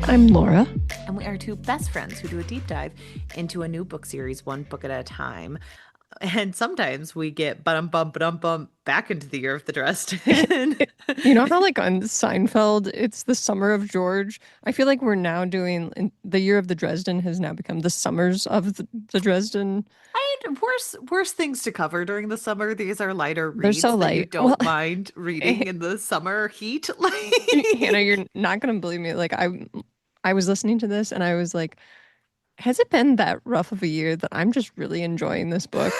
I'm Laura. And we are two best friends who do a deep dive into a new book series, one book at a time. And sometimes we get bum back into the year of the Dresden. You know how, like, on Seinfeld, it's the summer of George? I feel like we're now the year of the Dresden has now become the summers of the Dresden. I had worse things to cover during the summer. These are lighter They're so reads that you light. Well, don't mind reading in the summer heat. Hannah, you're not gonna believe me. I was listening to this and I was like, has it been that rough of a year that I'm just really enjoying this book?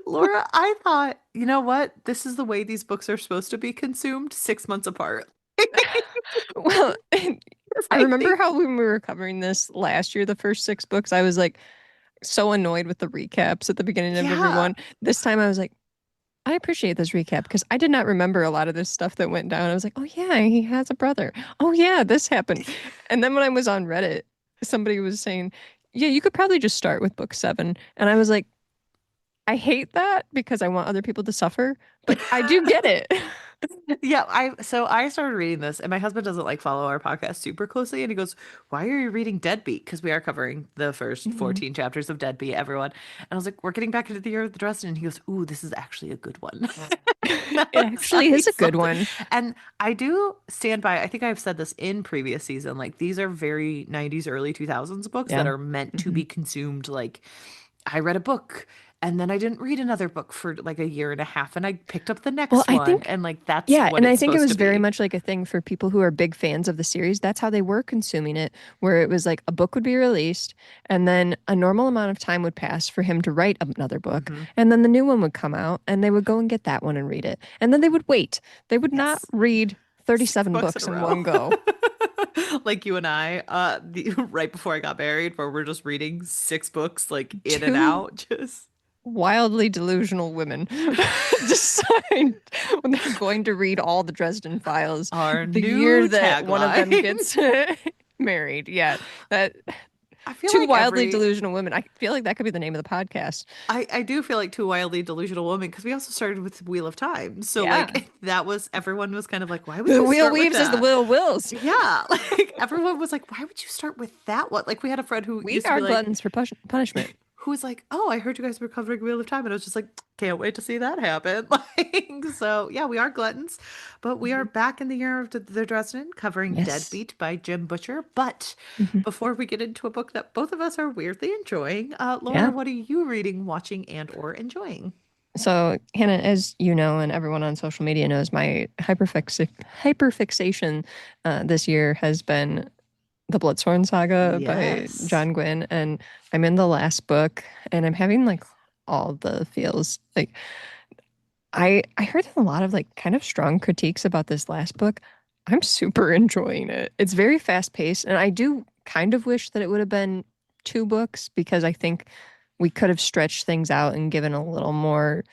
Laura, I thought, you know what? This is the way these books are supposed to be consumed 6 months apart. Well, I I remember think, how when we were covering this last year, the first six books, I was like so annoyed with the recaps at the beginning of every yeah. one. This time I was like, I appreciate this recap because I did not remember a lot of this stuff that went down. I was like, oh yeah, he has a brother. Oh yeah, this happened. And then when I was on Reddit, somebody was saying, yeah, you could probably just start with book seven. And I was like, I hate that because I want other people to suffer, but I do get it. Yeah, I started reading this, and my husband doesn't like follow our podcast super closely, and he goes, "Why are you reading Deadbeat?" Because we are covering the first Mhm. 14 chapters of Deadbeat, everyone. And I was like, "We're getting back into the year of the Dresden," and he goes, "Ooh, this is actually a good one." I It was so actually is a good excited. one. And I do stand by, I think I've said this in previous season, like these are very 90s, early 2000s books that Yeah. are meant to hmm be consumed like I read a book and then I didn't read another book for like a year and a half and I picked up the Well, next I one think and like that's Yeah, what and I it's think it supposed to was very be. much like a thing for people who are big fans of the series. That's how they were consuming it, where it was like a book would be released, and then a normal amount of time would pass for him to write another book, Hmm. and then the new one would come out, and they would go and get that one and read it. And then they would wait. They would not Yes. read Six 37 books in books a in row. one go. Like you and I, right before I got married, where we're just reading six books like in and Two out. Just wildly delusional women decide when they're going to read all the Dresden Files our the year new that one of them tagline. gets married. Yeah, that I feel two like wildly delusional women. I feel like that could be the name of the podcast. I do feel like two wildly delusional women because we also started with Wheel of Time. So Yeah. like that was everyone was kind of like, why would The you wheel start with weaves as the that? wheel wills. Yeah, like everyone was like, why would you start with that one? Like we had a friend who We used to be are like, gluttons for punishment. who was like, "Oh, I heard you guys were covering Wheel of Time," and I was just like, "Can't wait to see that happen." Like, so yeah, we are gluttons, but we are Mhm. back in the year of the Dresden, covering Yes. Deadbeat by Jim Butcher. But hmm before we get into a book that both of us are weirdly enjoying, Laura, Yeah. what are you reading, watching, and or enjoying? So, Hannah, as you know, and everyone on social media knows, my hyperfixation this year has been the Bloodsworn Saga by Yes. John Gwynne, and I'm in the last book, and I'm having like all the feels. Like I heard a lot of like kind of strong critiques about this last book. I'm super enjoying it. It's very fast paced, and I do kind of wish that it would have been two books because I think we could have stretched things out and given a little more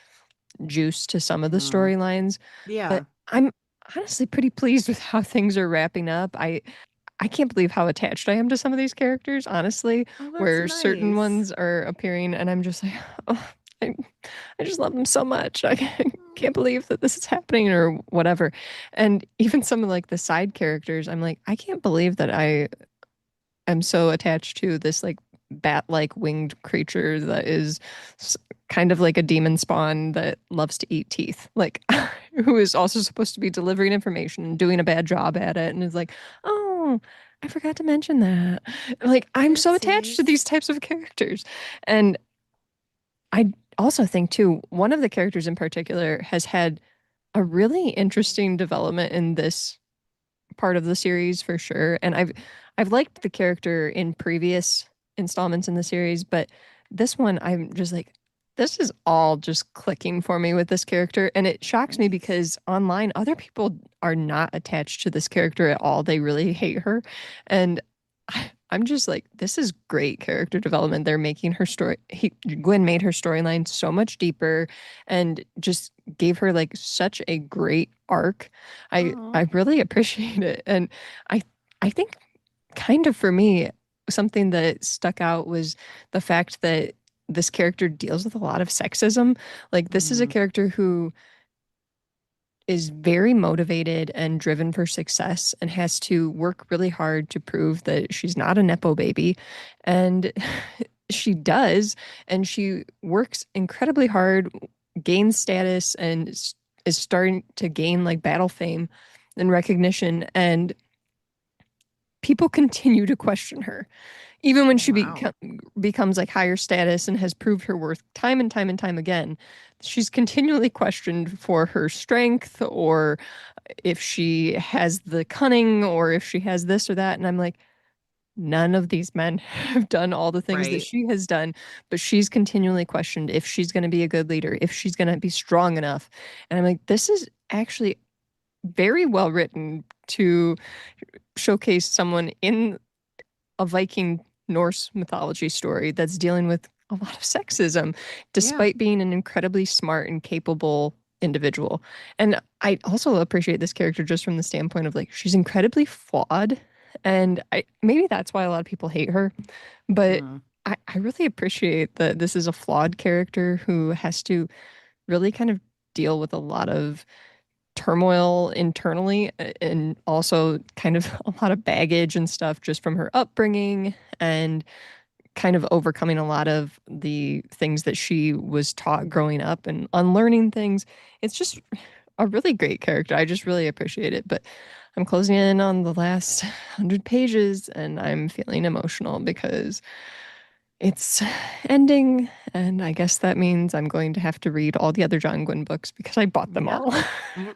juice to some of the Mm, storylines. But yeah. I'm honestly pretty pleased with how things are wrapping up. I can't believe how attached I am to some of these characters, honestly, Oh, that's where certain nice. ones are appearing and I'm just like, oh, I, I just love them so much. I can't believe that this is happening or whatever. And even some of like the side characters, I'm like, I can't believe that I am so attached to this like bat-like winged creature that is kind of like a demon spawn that loves to eat teeth. Like who is also supposed to be delivering information and doing a bad job at it and is like, "Oh, I forgot to mention that." Like I'm so attached to Oopsies. these types of characters. And I also think too, one of the characters in particular has had a really interesting development in this part of the series for sure. And I've liked the character in previous installments in the series, but this one I'm just like this is all just clicking for me with this character and it shocks me Nice. because online other people are not attached to this character at all. They really hate her and I'm just like this is great character development. They're making her Gwynne made her storyline so much deeper and just gave her like such a great arc. I Oh. really appreciate it. And I I think kind of for me, something that stuck out was the fact that this character deals with a lot of sexism. Like this is a Mm. character who is very motivated and driven for success and has to work really hard to prove that she's not a nepo baby. And she does, and she works incredibly hard, gains status, and is starting to gain like battle fame and recognition. And people continue to question her even when Oh, she wow. becomes like higher status and has proved her worth time and time and time again. She's continually questioned for her strength, or if she has the cunning, or if she has this or that. And I'm like, none of these men have done all the things that Right. she has done, but she's continually questioned if she's going to be a good leader, if she's going to be strong enough. And I'm like, this is actually very well written to showcase someone in a Viking Norse mythology story that's dealing with a lot of sexism, Yeah. despite being an incredibly smart and capable individual. And I also appreciate this character just from the standpoint of like she's incredibly flawed. And I maybe that's why a lot of people hate her. But Mm. I really appreciate that this is a flawed character who has to really kind of deal with a lot of turmoil internally and also kind of a lot of baggage and stuff just from her upbringing and kind of overcoming a lot of the things that she was taught growing up and unlearning things. It's just a really great character. I just really appreciate it. But I'm closing in on the last 100 pages and I'm feeling emotional because it's ending. And I guess that means I'm going to have to read all the other John Gwynne books because I bought them Yeah. all. Mm.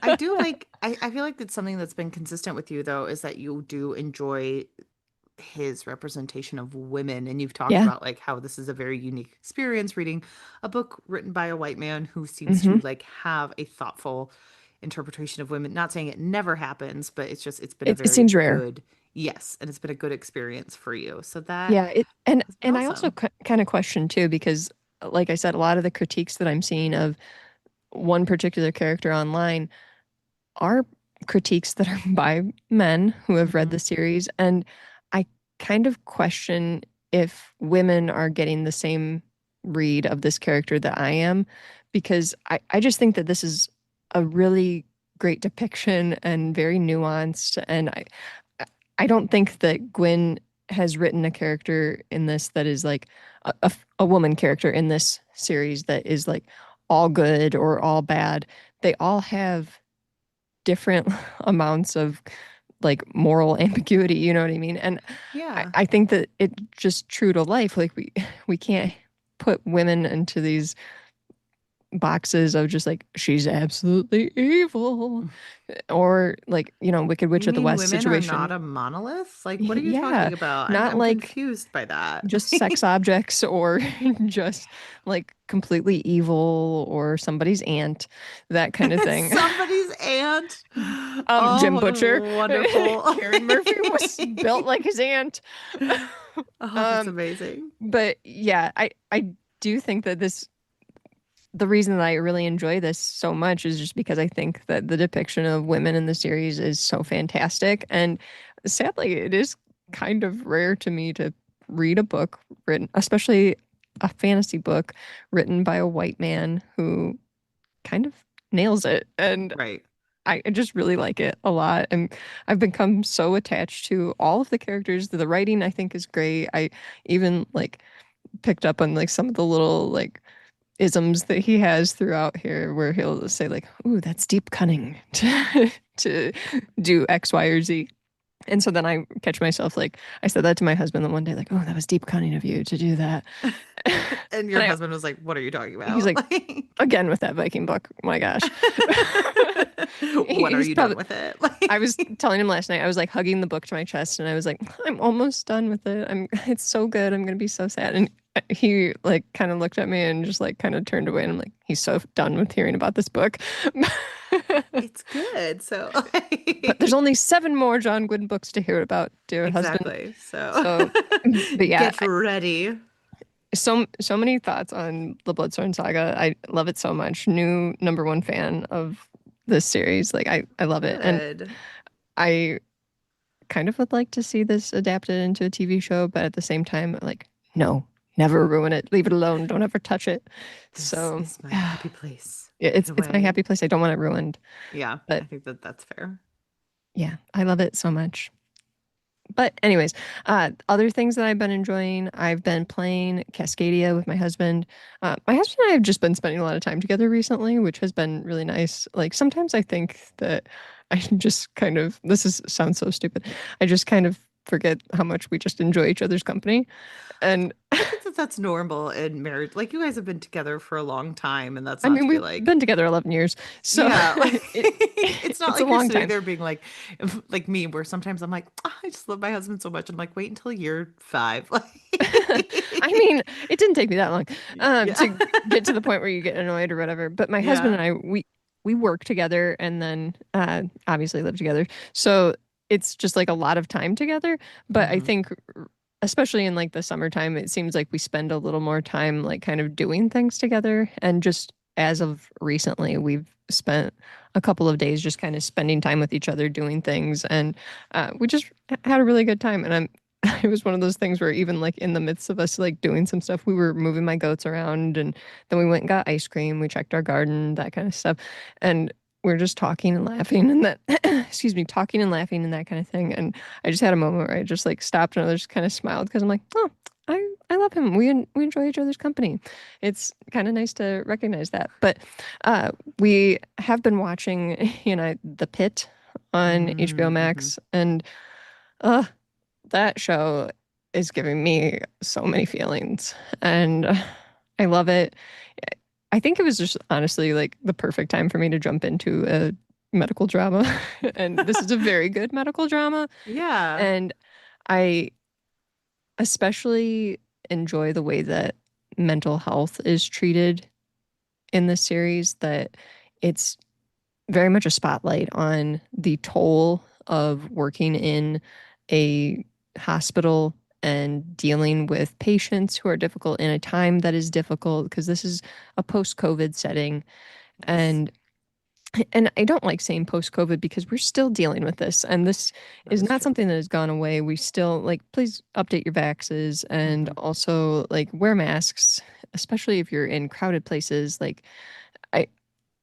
I do like, I feel like it's something that's been consistent with you, though, is that you do enjoy his representation of women. And you've talked Yeah. about like how this is a very unique experience reading a book written by a white man who seems to Hmm. like have a thoughtful interpretation of women. Not saying it never happens, but it's just, it's been a It very seems rare. good, yes. And it's been a good experience for you. So that Yeah, it and has been and I also awesome. kind of question too because like I said, a lot of the critiques that I'm seeing of one particular character online are critiques that are by men who have read Hmm. the series, and I kind of question if women are getting the same read of this character that I am, because I just think that this is a really great depiction and very nuanced, and I don't think that Gwyn has written a character in this that is like a woman character in this series that is like all good or all bad. They all have different amounts of like moral ambiguity, you know what I mean? And Yeah. I think that it just true to life. Like we can't put women into these boxes of just like she's absolutely evil or like, you know, Wicked Witch You of the mean West women are not situation. a monolith? Like, what are you Yeah, talking about? not I'm like confused by that. just sex objects or just like completely evil or somebody's aunt, that kind of thing. Somebody's aunt. Jim Butcher. Oh, wonderful. Karen Murphy was built like his aunt. Oh, that's Um, amazing. but yeah, I do think that the reason that I really enjoy this so much is just because I think that the depiction of women in the series is so fantastic. And sadly, it is kind of rare to me to read a book written, especially a fantasy book written by a white man who kind of nails it. And Right. I just really like it a lot. And I've become so attached to all of the characters. The writing I think is great. I even like picked up on like some of the little like isms that he has throughout here where he'll say like, "Ooh, that's deep cunning to do X, Y, or Z." And so then I catch myself like I said that to my husband the one day, like, "Oh, that was deep cunning of you to do that." And your And I husband was like, "What are you talking he's about?" like, Like, again with that Viking book. My gosh. when are He's you done probably with it? I was Like, telling him last night, I was like hugging the book to my chest and I was like, I'm almost done with it. It's so good. I'm gonna be so sad. And he like kind of looked at me and just like kind of turned away and I'm like, he's so done with hearing about this book. it's good. So, But there's like, only 7 more John Gwynne books to hear about, dear husband. exactly. So, So, but yeah, get ready. so many thoughts on the Bloodsworn Saga. I love it so much. New #1 fan of this series. Like I love it. And Good. I kind of would like to see this adapted into a TV show, but at the same time, like, no, never ruin it. Leave it alone. Don't ever touch it. This So is my happy place. Put it it's my away. happy place. I don't want it ruined. Yeah, I But think that that's fair. yeah, I love it so much. But anyways, other things that I've been enjoying, I've been playing Cascadia with my husband. My husband and I have just been spending a lot of time together recently, which has been really nice. Like sometimes I think that I just kind of sounds so stupid. I just kind of forget how much we just enjoy each other's company. And I think that that's normal in marriage. Like you guys have been together for a long time, and that's I not mean, to be we've like, been together 11 years. So yeah, like it it's not it's a like you're long sitting time. there being like me, where sometimes I'm like, "Ah, I just love my husband so much. I'm like, wait until you're 5. I mean, it didn't take me that long Yeah. to get to the point where you get annoyed or whatever. But my husband Yeah. and I, we work together and then obviously live together. So it's just like a lot of time together. But I Hmm. think, especially in like the summertime, it seems like we spend a little more time like kind of doing things together. And just as of recently, we've spent a couple of days just kind of spending time with each other doing things, and we just had a really good time. And I'm it was one of those things where even like in the midst of us like doing some stuff, we were moving my goats around, and then we went and got ice cream, we checked our garden, that kind of stuff. And we're just talking and laughing and that excuse me, talking and laughing and that kind of thing. And I just had a moment where I just like stopped and I just kind of smiled because I'm like, oh, I love him. We enjoy each other's company. It's kind of nice to recognize that. But we have been watching, The Pit on HBO Mm-hmm. Max, and uh that show is giving me so many feelings, and I love it. I think it was just honestly like the perfect time for me to jump into a medical drama. And this is a very good medical drama. Yeah. And I especially enjoy the way that mental health is treated in this series, that it's very much a spotlight on the toll of working in a hospital and dealing with patients who are difficult in a time that is difficult, because this is a post-COVID setting. Yes. And I don't like saying post-COVID because we're still dealing with this, and this That is is not true. something that has gone away. We still like, please update your vaxes, and Hmm. also like wear masks, especially if you're in crowded places. Like I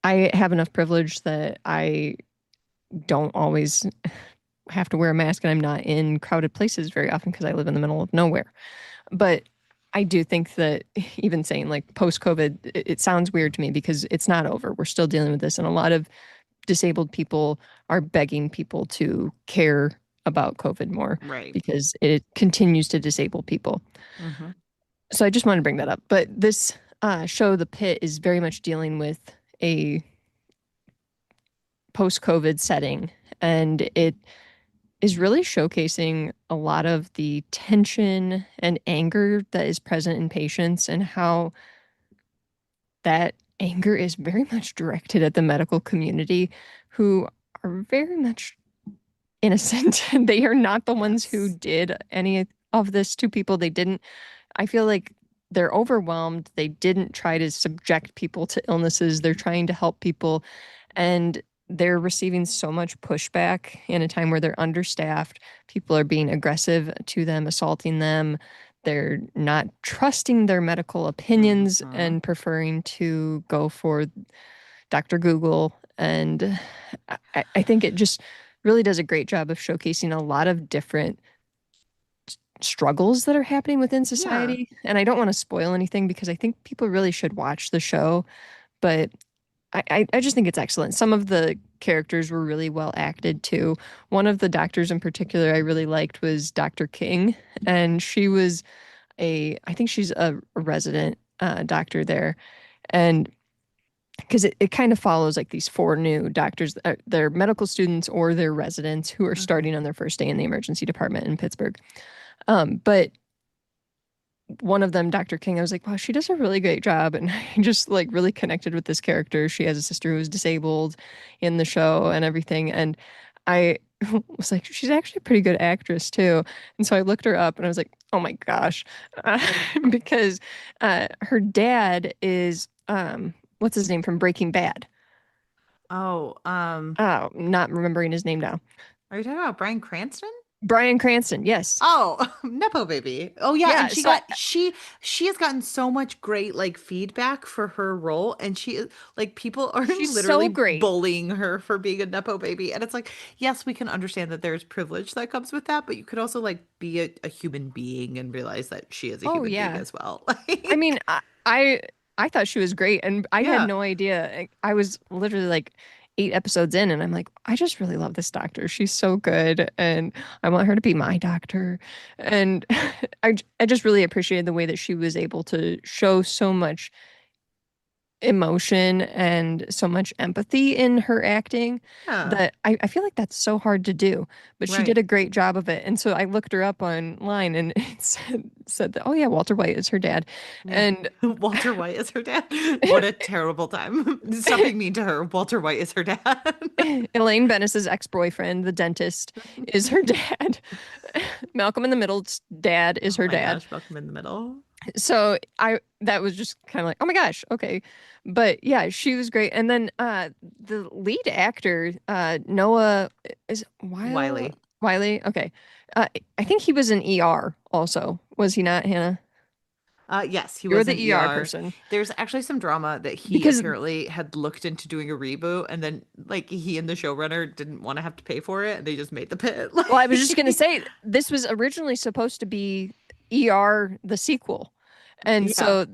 I have enough privilege that I don't always have to wear a mask, and I'm not in crowded places very often because I live in the middle of nowhere. But I do think that even saying like post COVID, it sounds weird to me because it's not over. We're still dealing with this. And a lot of disabled people are begging people to care about COVID more Right. because it continues to disable people. Hmm. So I just want to bring that up. But this show, The Pit, is very much dealing with a post COVID setting. And it is really showcasing a lot of the tension and anger that is present in patients, and how that anger is very much directed at the medical community, who are very much innocent. They are not the ones who Yes. did any of this to people. They didn't, I feel like they're overwhelmed. They didn't try to subject people to illnesses. They're trying to help people, and they're receiving so much pushback in a time where they're understaffed. People are being aggressive to them, assaulting them. They're not trusting their medical opinions Hmm. and preferring to go for Dr. Google. And I think it just really does a great job of showcasing a lot of different struggles that are happening within Yeah. society. And I don't want to spoil anything because I think people really should watch the show. But I just think it's excellent. Some of the characters were really well acted too. One of the doctors in particular I really liked was Dr. King, and she was I think she's a resident doctor there. And because it kind of follows like these four new doctors, they're medical students or they're residents who are Okay. starting on their first day in the emergency department in Pittsburgh. But one of them, Dr. King, I was like, wow, she does a really great job. And I just like really connected with this character. She has a sister who is disabled in the show and everything. And I was like, she's actually a pretty good actress too. And so I looked her up and I was like, oh my gosh. Uh, because her dad is, what's his name from Breaking Bad? Oh, Oh, not remembering his name now. are you talking about Bryan Cranston? Bryan Cranston, yes. Oh, Nepo baby. Oh yeah, and Yeah, she so got she has gotten so much great like feedback for her role, and she is like people are she's so literally great. bullying her for being a Nepo baby. And it's like, yes, we can understand that there's privilege that comes with that, but you could also like be a human being and realize that she is a Oh human being yeah. as well. I Like, mean, I thought she was great, and I had yeah. no idea. I was literally like 8 episodes in, and I'm like, I just really love this doctor. She's so good, and I want her to be my doctor. And I just really appreciated the way that she was able to show so much emotion and so much empathy in her acting Yeah. that I feel like that's so hard to do, but she did Right. a great job of it. And so I looked her up online and it said that, oh yeah, Walter White is her dad. Yeah. And Walter White is her dad. What a terrible time. Stop being mean to her. Walter White is her dad. Elaine Bennis's ex-boyfriend, the dentist, is her dad. Malcolm in the Middle's dad is Oh her my dad. gosh, welcome in the middle. So I that was just kind of like, oh my gosh, okay. But yeah, she was great. And then the lead actor, Noah is Wiley. Wiley. Okay. I think he was in ER also. Was he not, Hannah? Yes, he You're was in the ER ER. person. There's actually some drama that he Because apparently had looked into doing a reboot, and then like he and the showrunner didn't want to have to pay for it, and they just made the pit. well, I was just gonna Like, say this was originally supposed to be ER the sequel. And yeah, so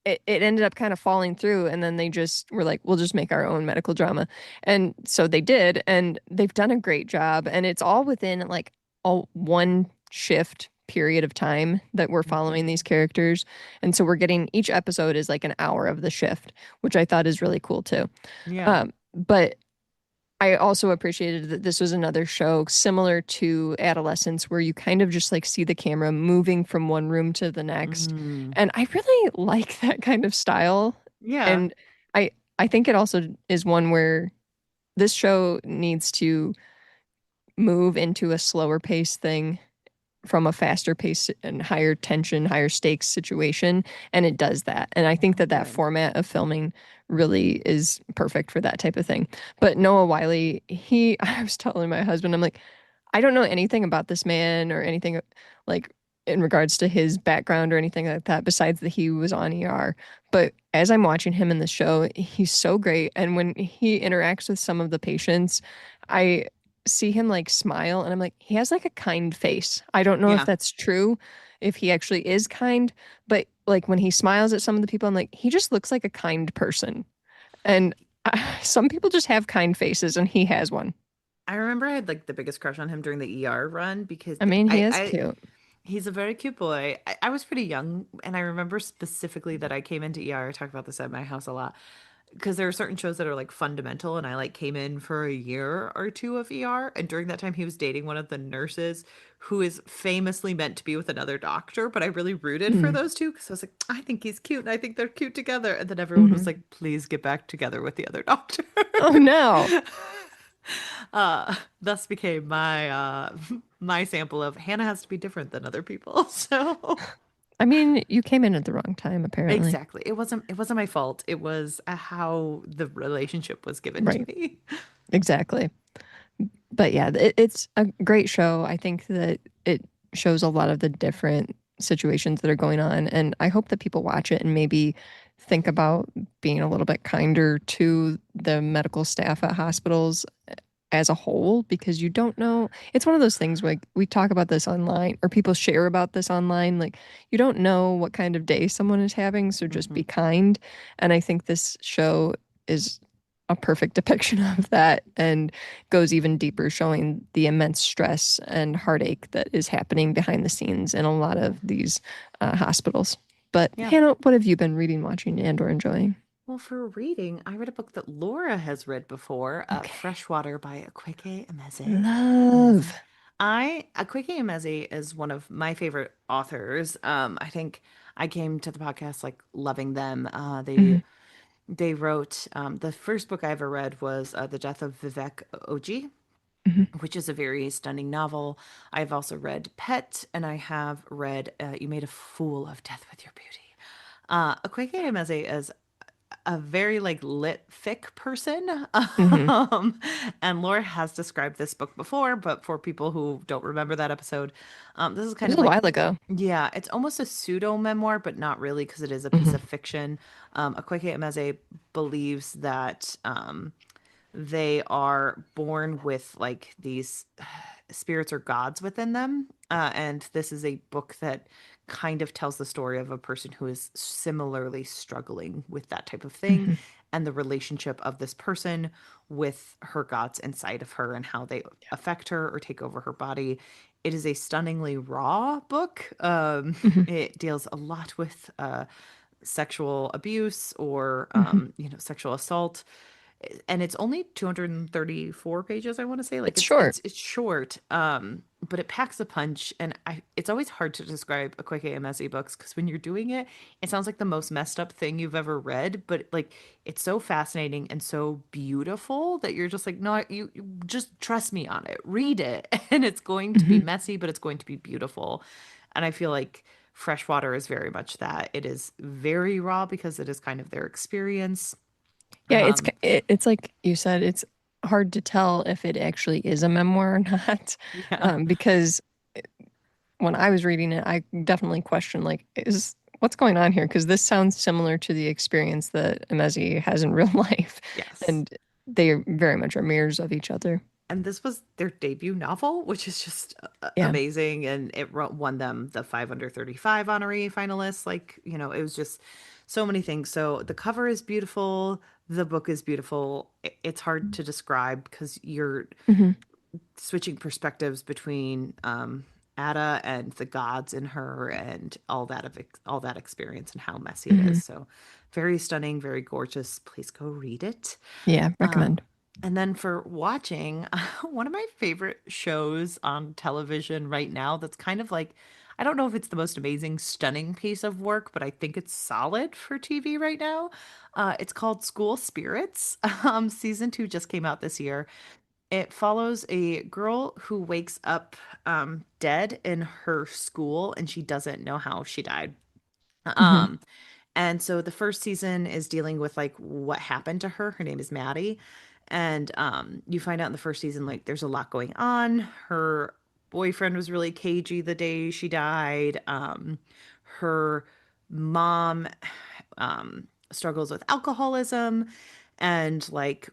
it ended up kind of falling through, and then they just were like, we'll just make our own medical drama. And so they did, and they've done a great job. And it's all within like a one shift period of time that we're following Mhm. these characters. And so we're getting each episode is like an hour of the shift, which I thought is really cool too. Yeah. But I also appreciated that this was another show similar to Adolescence where you kind of just like see the camera moving from one room to the next. Mm. And I really like that kind of style. Yeah. And I think it also is one where this show needs to move into a slower pace thing from a faster pace and higher tension, higher stakes situation. And it does that. And I think Oh, that that good. format of filming really is perfect for that type of thing. But Noah Wiley, I was telling my husband, I'm like, I don't know anything about this man or anything like in regards to his background or anything like that, besides that he was on ER. But as I'm watching him in the show, he's so great. And when he interacts with some of the patients, I see him like smile and I'm like, he has like a kind face. I don't know if Yeah. that's true, if he actually is kind, but like when he smiles at some of the people, I'm like, he just looks like a kind person. And some people just have kind faces, and he has one. I remember I had like the biggest crush on him during the ER run because I mean, he is cute. he's a very cute boy. I was pretty young, and I remember specifically that I came into ER. I talk about this at my house a lot because there are certain shows that are like fundamental, and I like came in for a year or two of ER, and during that time he was dating one of the nurses who is famously meant to be with another doctor, but I really rooted for Mm. those two because I was like, I think he's cute and I think they're cute together. And then everyone was Hmm. like, please get back together with the other doctor. Oh no. Thus became my my sample of Hannah has to be different than other people. So I mean, you came in at the wrong time, apparently. exactly. It wasn't my fault. It was how the relationship was given to Right. me. Exactly. But yeah, it's a great show. I think that it shows a lot of the different situations that are going on. And I hope that people watch it and maybe think about being a little bit kinder to the medical staff at hospitals as a whole, because you don't know. It's one of those things like we talk about this online or people share about this online. Like you don't know what kind of day someone is having. So just Hmm. be kind. And I think this show is a perfect depiction of that and goes even deeper, showing the immense stress and heartache that is happening behind the scenes in a lot of these hospitals. But Yeah. Hannah, what have you been reading, watching, and or enjoying? Well, for reading, I read a book that Laura has read before, Okay. Freshwater by Akwaeke Emezi. Love. Emezi. Akwaeke Emezi is one of my favorite authors. I think I came to the podcast like loving them. Mhm, They wrote the first book I ever read was The Death of Vivek Oji, mhm, which is a very stunning novel. I've also read Pet, and I have read You Made a Fool of Death with Your Beauty. Akwaeke Emezi is a very like lit fic person. Hmm. Um, and Laura has described this book before, but for people who don't remember that episode, this is It kind was of a like, while ago. yeah, it's almost a pseudo memoir, but not really because it is a piece of Hmm. fiction. Akwaeke Emezi believes that they are born with like these spirits or gods within them. And this is a book that kind of tells the story of a person who is similarly struggling with that type of thing Hmm. and the relationship of this person with her gods inside of her and how they affect her or take over her body. It is a stunningly raw book. Hmm. It deals a lot with sexual abuse or Hmm. sexual assault, and it's only 234 pages, I want to say. Like It's it's short. it's it's short, but it packs a punch. And it's always hard to describe Akwaeke Emezi books because when you're doing it, it sounds like the most messed up thing you've ever read, but like it's so fascinating and so beautiful that you're just like, no, you just trust me on it, read it. And it's going to be Hmm. messy, but it's going to be beautiful. And I feel like Freshwater is very much that. It is very raw because it is kind of their experience. Yeah, um it's like you said, it's hard to tell if it actually is a memoir or not, yeah. because when I was reading it, I definitely questioned like, is what's going on here? Because this sounds similar to the experience that Emezi has in real life, Yes. and they very much are mirrors of each other. And this was their debut novel, which is just Yeah. amazing. And it won them the 5 under 35 honoree finalists. Like, it was just so many things. So the cover is beautiful. The book is beautiful. It's hard to describe because you're Hmm. switching perspectives between Ada and the gods in her and all that experience and how messy it is. Hmm. So very stunning, very gorgeous. Please go read it. Yeah, Um, recommend. and then for watching, one of my favorite shows on television right now that's kind of like, I don't know if it's the most amazing, stunning piece of work, but I think it's solid for TV right now. It's called School Spirits. Season 2 just came out this year. It follows a girl who wakes up dead in her school and she doesn't know how she died. Hmm. Um, and so the first season is dealing with like what happened to her. Her name is Maddie. And you find out in the first season, like there's a lot going on. Her boyfriend was really cagey the day she died. Her mom struggles with alcoholism and like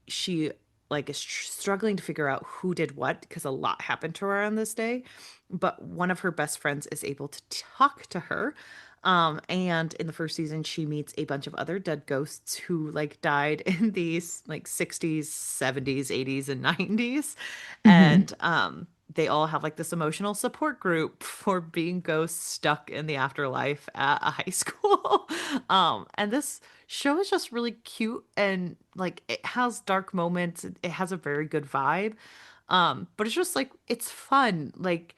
she like is struggling to figure out who did what because a lot happened to her on this day. But one of her best friends is able to talk to her. And in the first season, she meets a bunch of other dead ghosts who like died in these like 60s, 70s, 80s, and 90s. Hmm. And they all have like this emotional support group for being ghosts stuck in the afterlife at a high school. And this show is just really cute and like it has dark moments. It has a very good vibe. But it's just like it's fun. Like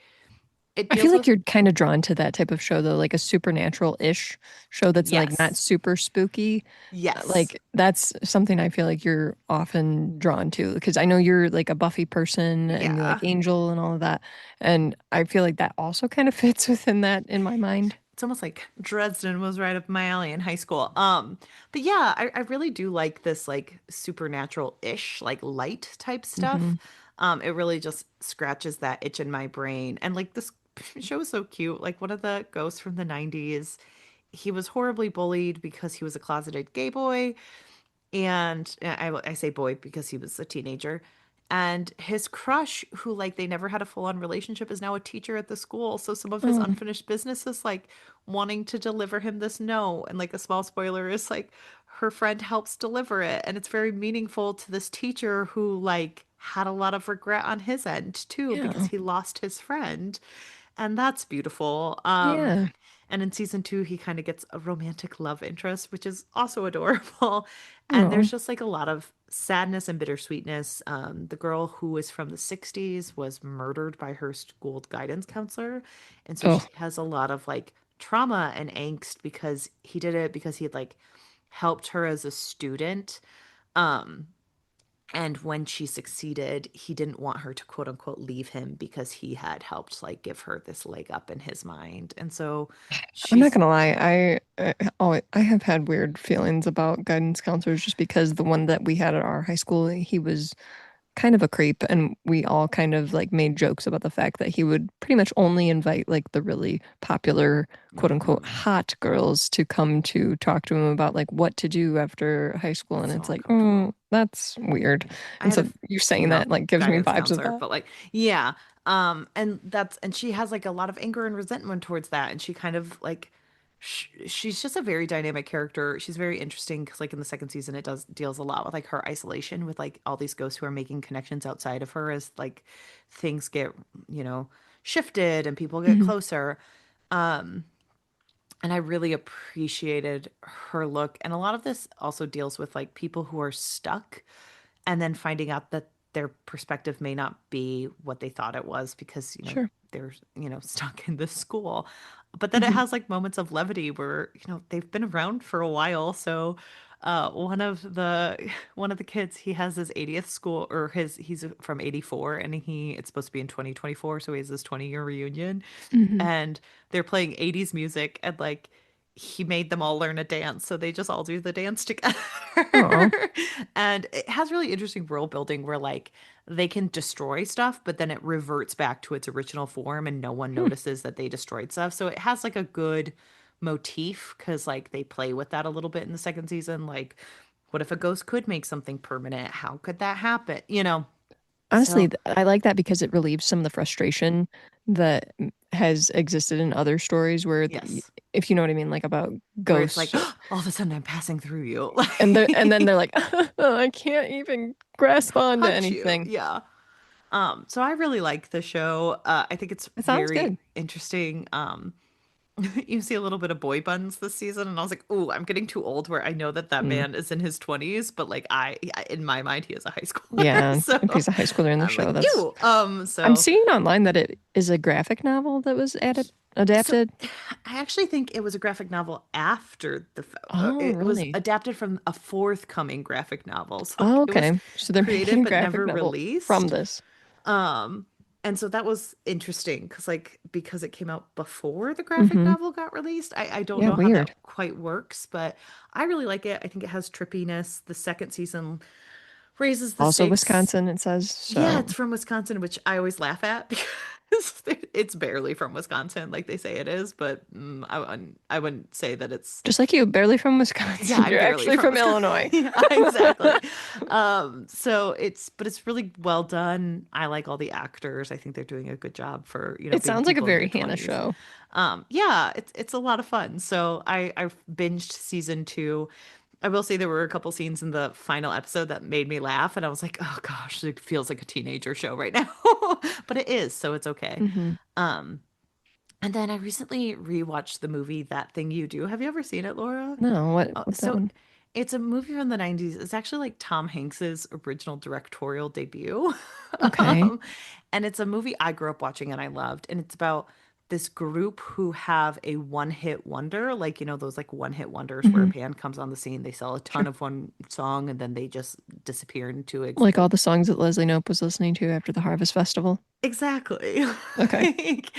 it I feel deals like with you're kind of drawn to that type of show though, like a supernatural-ish show that's like not yes. super spooky. Yes. Like that's something I feel like you're often drawn to because I know you're like a Buffy person and you like Yeah. Angel and all of that. And I feel like that also kind of fits within that in my mind. It's almost like Dresden was right up my alley in high school. But yeah, I really do like this like supernatural-ish, like light type stuff. Hmm. It really just scratches that itch in my brain. And like this show is so cute. Like one of the ghosts from the 90s, he was horribly bullied because he was a closeted gay boy. And I say boy because he was a teenager. And his crush, who like they never had a full on relationship, is now a teacher at the school. So some of his Oh, unfinished business is like wanting to deliver him this no. And like a small spoiler is like her friend helps deliver it. And it's very meaningful to this teacher who like had a lot of regret on his end too because yeah. he lost his friend. And that's beautiful. Yeah. And in season 2, he kind of gets a romantic love interest, which is also adorable. And Oh. there's just like a lot of sadness and bittersweetness. The girl who is from the 60s was murdered by her school guidance counselor. And so Oh. she has a lot of like trauma and angst because he did it because he had like helped her as a student. Um, And when she succeeded, he didn't want her to quote unquote leave him because he had helped like give her this leg up in his mind. And so I'm not she's gonna lie, I have had weird feelings about guidance counselors just because the one that we had at our high school, he was kind of a creep, and we all kind of like made jokes about the fact that he would pretty much only invite like the really popular quote unquote mm, hot girls to come to talk to him about like what to do after high school, and so it's like, uncomfortable. that's weird. I And had a so you're saying female that like gives me guidance vibes of counselor, that. but like, yeah. And she has like a lot of anger and resentment towards that. And she kind of like, she's just a very dynamic character. She's very interesting because like in the second season, it does deals a lot with like her isolation with like all these ghosts who are making connections outside of her as like things get, you know, shifted and people get Mhm. closer. And I really appreciated her look. And a lot of this also deals with like people who are stuck and then finding out that their perspective may not be what they thought it was because, you know, Sure. they're, you know, stuck in this school. But then it Hmm. has like moments of levity where, you know, they've been around for a while. So one of the kids, he has his 80th school or his he's from 84 and he it's supposed to be in 2024, so he has this 20-year reunion Hmm. and they're playing 80s music and like he made them all learn a dance so they just all do the dance together. Oh. And it has really interesting world building where like they can destroy stuff but then it reverts back to its original form and no one Hmm. notices that they destroyed stuff, so it has like a good motif because like they play with that a little bit in the second season, like what if a ghost could make something permanent, how could that happen, you know? Honestly, So I like that because it relieves some of the frustration that has existed in other stories where, yes, if you know what I mean, like about where it's like ghosts, all of a sudden I'm passing through you. and then Like they're like, I can't even grasp onto touch you. anything. Yeah. So I really like the show. I think it's It sounds very good. interesting. You see a little bit of boy buns this season, and I was like, "Ooh, I'm getting too old." Where I know that that Mm. man is in his 20s, but like in my mind, he is a high schooler. Yeah, So if he's a high schooler in the I'm like, show, that's. "Ew." I'm So seeing online that it is a graphic novel that was So adapted. I actually think it was a graphic novel after Oh, it was really? adapted from a forthcoming graphic novel. So Oh, like it was okay. So they're making created a but graphic never novel from released. this. Um and so that was interesting because like because it came out before the graphic Hmm. novel got released. I don't Yeah, know how that weird. quite works, but I really like it. I think it has trippiness. The second season raises the Also, stakes. Wisconsin, it says. Yeah, So it's from Wisconsin, which I always laugh at because it's barely from Wisconsin, like they say it is. But I wouldn't say that it's. just like you, barely from Yeah, Wisconsin. I'm You're barely actually from from Wisconsin. Illinois. Yeah, exactly. So it's really well done. I like all the actors. I think they're doing a good job for, you know, It being sounds like a people in their very Hannah 20s. show. Yeah, it's a lot of fun. So I binged season two. I will say there were a couple scenes in the final episode that made me laugh, and I was like, "Oh gosh, it feels like a teenager show right now," but it is, so it's okay. Hmm. Um, and then I recently rewatched the movie That Thing You Do. Have you ever seen it, Laura? No, what's that So one? it's a movie from the 90s. It's actually like Tom Hanks's original directorial debut. Okay. Um, and it's a movie I grew up watching and I loved. And it's about this group who have a one-hit wonder, like, you know, those like one-hit wonders where a Hmm. band comes on the scene, they sell a ton Sure. of one song and then they just disappear into Like all like the songs that Leslie Knope was listening to after the Harvest Festival. exactly. Okay. Like,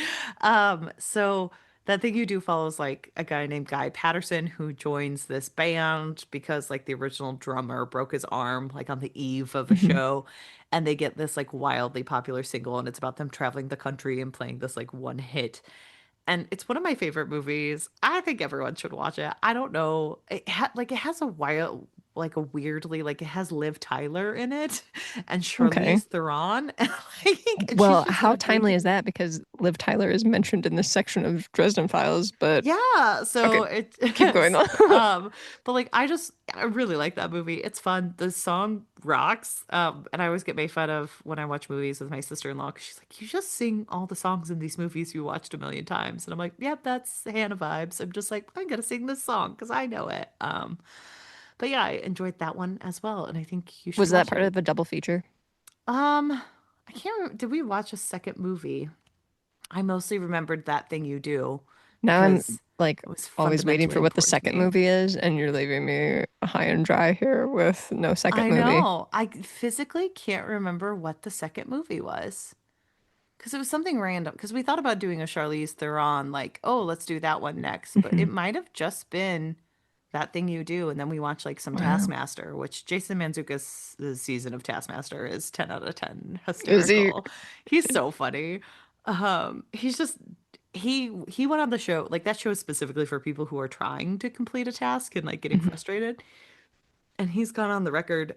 so that thing you do follows like a guy named Guy Patterson who joins this band because like the original drummer broke his arm like on the eve of a Hmm. show, and they get this like wildly popular single and it's about them traveling the country and playing this like one hit. And it's one of my favorite movies. I think everyone should watch it. I don't know. Like it has a wild, like a weirdly, like it has Liv Tyler in it and Okay. Charlize Theron. And she's Well, just how not timely doing. is that? Because Liv Tyler is mentioned in this section of Dresden Files, but Yeah, okay, so keep going on. but like I really like that movie. It's fun. The song rocks. And I always get made fun of when I watch movies with my sister-in-law because she's like, "You just sing all the songs in these movies you watched a million times." And I'm like, "Yep, that's Hannah vibes." I'm just like, "I'm gonna sing this song because I know it." But yeah, I enjoyed that one as well, and I think you should Was that watch part it. of a double feature? Um, I can't remember. Did we watch a second movie? I mostly remembered That Thing You Do Now I'm because. like It was always waiting fundamentally for what the important to second me. movie is, and you're leaving me high and dry here with no second I movie. know. I physically can't remember what the second movie was. Because it was something random. Because we thought about doing a Charlize Theron, like, oh, let's do that one next. But it Hmm. might have just been That Thing You Do. And then we watched like some Wow. Taskmaster, which Jason Mantzoukas' season of Taskmaster is 10 out of 10 Is he? hysterical. He's so funny. He's just he went on the show, like that show is specifically for people who are trying to complete a task and like getting Mhm. frustrated. And he's gone on the record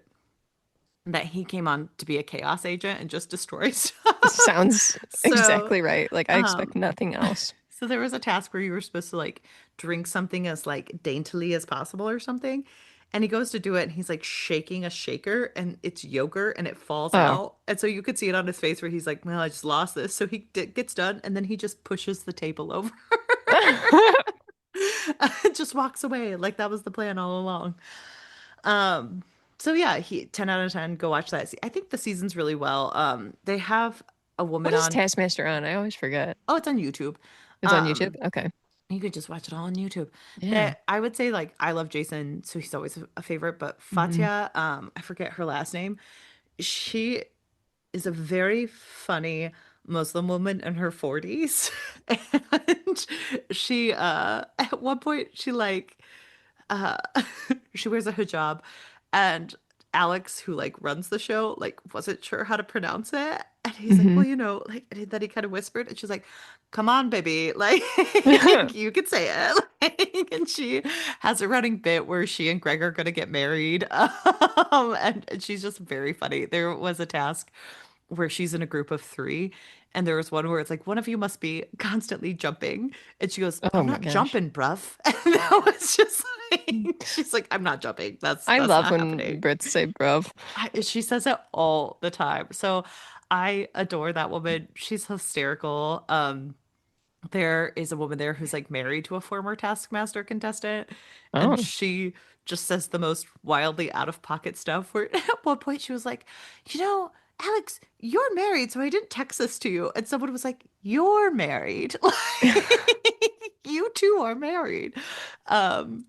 that he came on to be a chaos agent and just destroy stuff. Sounds So, exactly right. Like I expect um, nothing else. so there was a task where you were supposed to like drink something as like daintily as possible or something. And he goes to do it and he's like shaking a shaker and it's yogurt and it falls Oh. out. And so you could see it on his face where he's like, well, I just lost this. So gets done and then he just pushes the table over. Just walks away like that was the plan all along. Um, so yeah, he 10 out of 10. Go watch that. I think the season's really well. They have a What woman is on. Taskmaster on? I always forget. Oh, it's on YouTube. It's on YouTube? Um, Okay. you could just watch it all on YouTube. Yeah. That I would say like I love Jason, so he's always a favorite. But Hmm. Fatia, I forget her last name. She is a very funny Muslim woman in her 40s. And she at one point she like uh she wears a hijab and Alex who like runs the show like wasn't sure how to pronounce it and he's like Hmm. well like and then he kind of whispered and she's like come on baby like you could say it like, and she has a running bit where she and Greg are gonna get married and she's just very funny. There was a task where she's in a group of three. And there was one where it's like, one of you must be constantly jumping. And she goes, Oh I'm my not gosh. jumping, bruv. And that was just like, she's like, I'm not jumping. I That's love not when happening. Brits say bruv. She says it all the time. So I adore that woman. She's hysterical. There is a woman there who's like married to a former Taskmaster contestant, and Oh. she just says the most wildly out of pocket stuff. Where at one point she was like, you know, Alex, you're married, so I didn't text this to you. And someone was like, you're married. Like, you two are married. Um,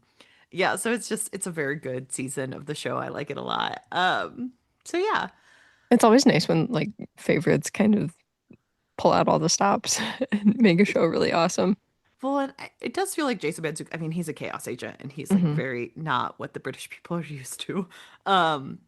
yeah, so it's a very good season of the show. I like it a lot. So yeah. It's always nice when like favorites kind of pull out all the stops and make a show really awesome. Well, and it does feel like Jason Mantzoukas. I mean, he's a chaos agent, and he's like Hmm. very not what the British people are used to. Um,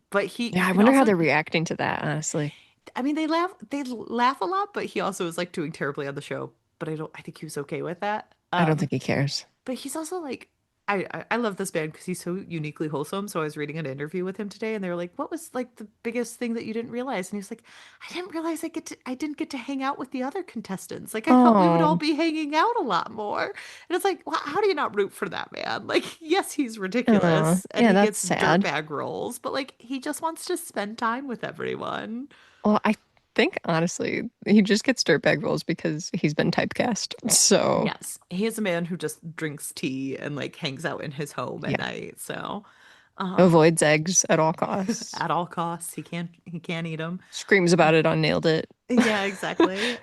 but Yeah, you I can wonder how also, they're reacting to that, honestly. I mean, they laugh a lot, but he also is like doing terribly on the show. But I think he was okay with that. I don't think he cares. But he's also like, I love this band because he's so uniquely wholesome. So I was reading an interview with him today, and they were like, "What was like the biggest thing that you didn't realize?" And he was like, "I didn't realize I didn't get to hang out with the other contestants. Like I thought we would all Oh, be hanging out a lot more." And it's like, well, how do you not root for that man? Like, yes, he's ridiculous and yeah, he that's gets sad. dirtbag roles, but like he just wants to spend time with everyone. Well, I think honestly, he just gets dirtbag roles because he's been typecast. So, Yes, he is a man who just drinks tea and like hangs out in his home at yeah, night. So, um, avoids eggs at all costs. at all costs. He can't eat them. Screams about it on Nailed It. Yeah, exactly.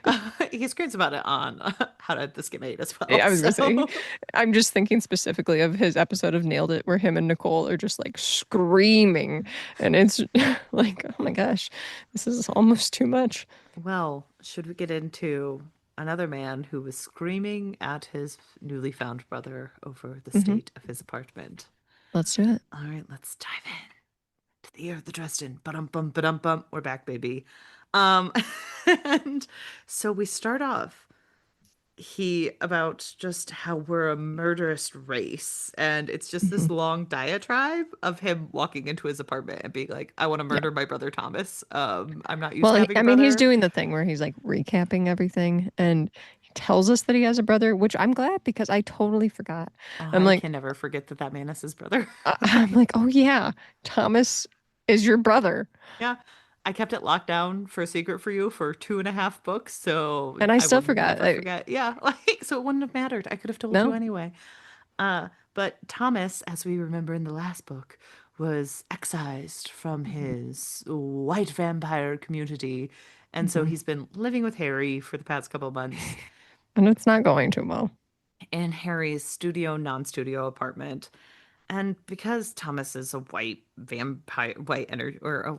He screams about it on How Did This Get Made as well. I was gonna say, So, I'm just thinking specifically of his episode of Nailed It where him and Nicole are just like screaming. And it's like, oh my gosh, this is almost too much. well, should we get into another man who was screaming at his newly found brother over the Hmm. state of his apartment? Let's do it. All right, let's dive in to the ear of the Dresden. Ba-dum bum ba-dum bum. We're back, baby. Um, and so we start off he about just how we're a murderous race and it's just this Hmm. long diatribe of him walking into his apartment and being like I want to Yeah. murder my brother Thomas. I'm not used Well, to having I a mean, he's brother. doing the thing where he's like recapping everything and he tells us that he has a brother, which I'm glad because I totally forgot. Oh, I'm I like, can never forget that that man is his brother. I'm like, oh yeah, Thomas is your brother. Yeah, I kept it locked down for a secret for you for 2.5 books, so And I I still will forgot. never forget. Yeah, like so it wouldn't have mattered. I could have told you No. anyway. But Thomas, as we remember in the last book, was excised from his white vampire community. And so Mhm. he's been living with Harry for the past couple of months. And it's not going too well. in Harry's studio, non-studio apartment. And because Thomas is a white vampire, white energy, or a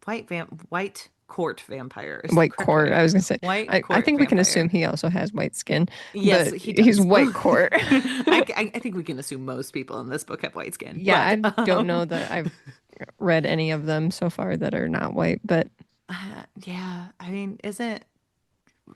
white court vampire is the White correct court. way. I was gonna say. White I court think we can assume vampire. he also has white skin, Yes, but he he's does. white court. I think we can assume most people in this book have white skin, Yeah, but I don't know that I've read any of them so far that are not white, but yeah, I mean, isn't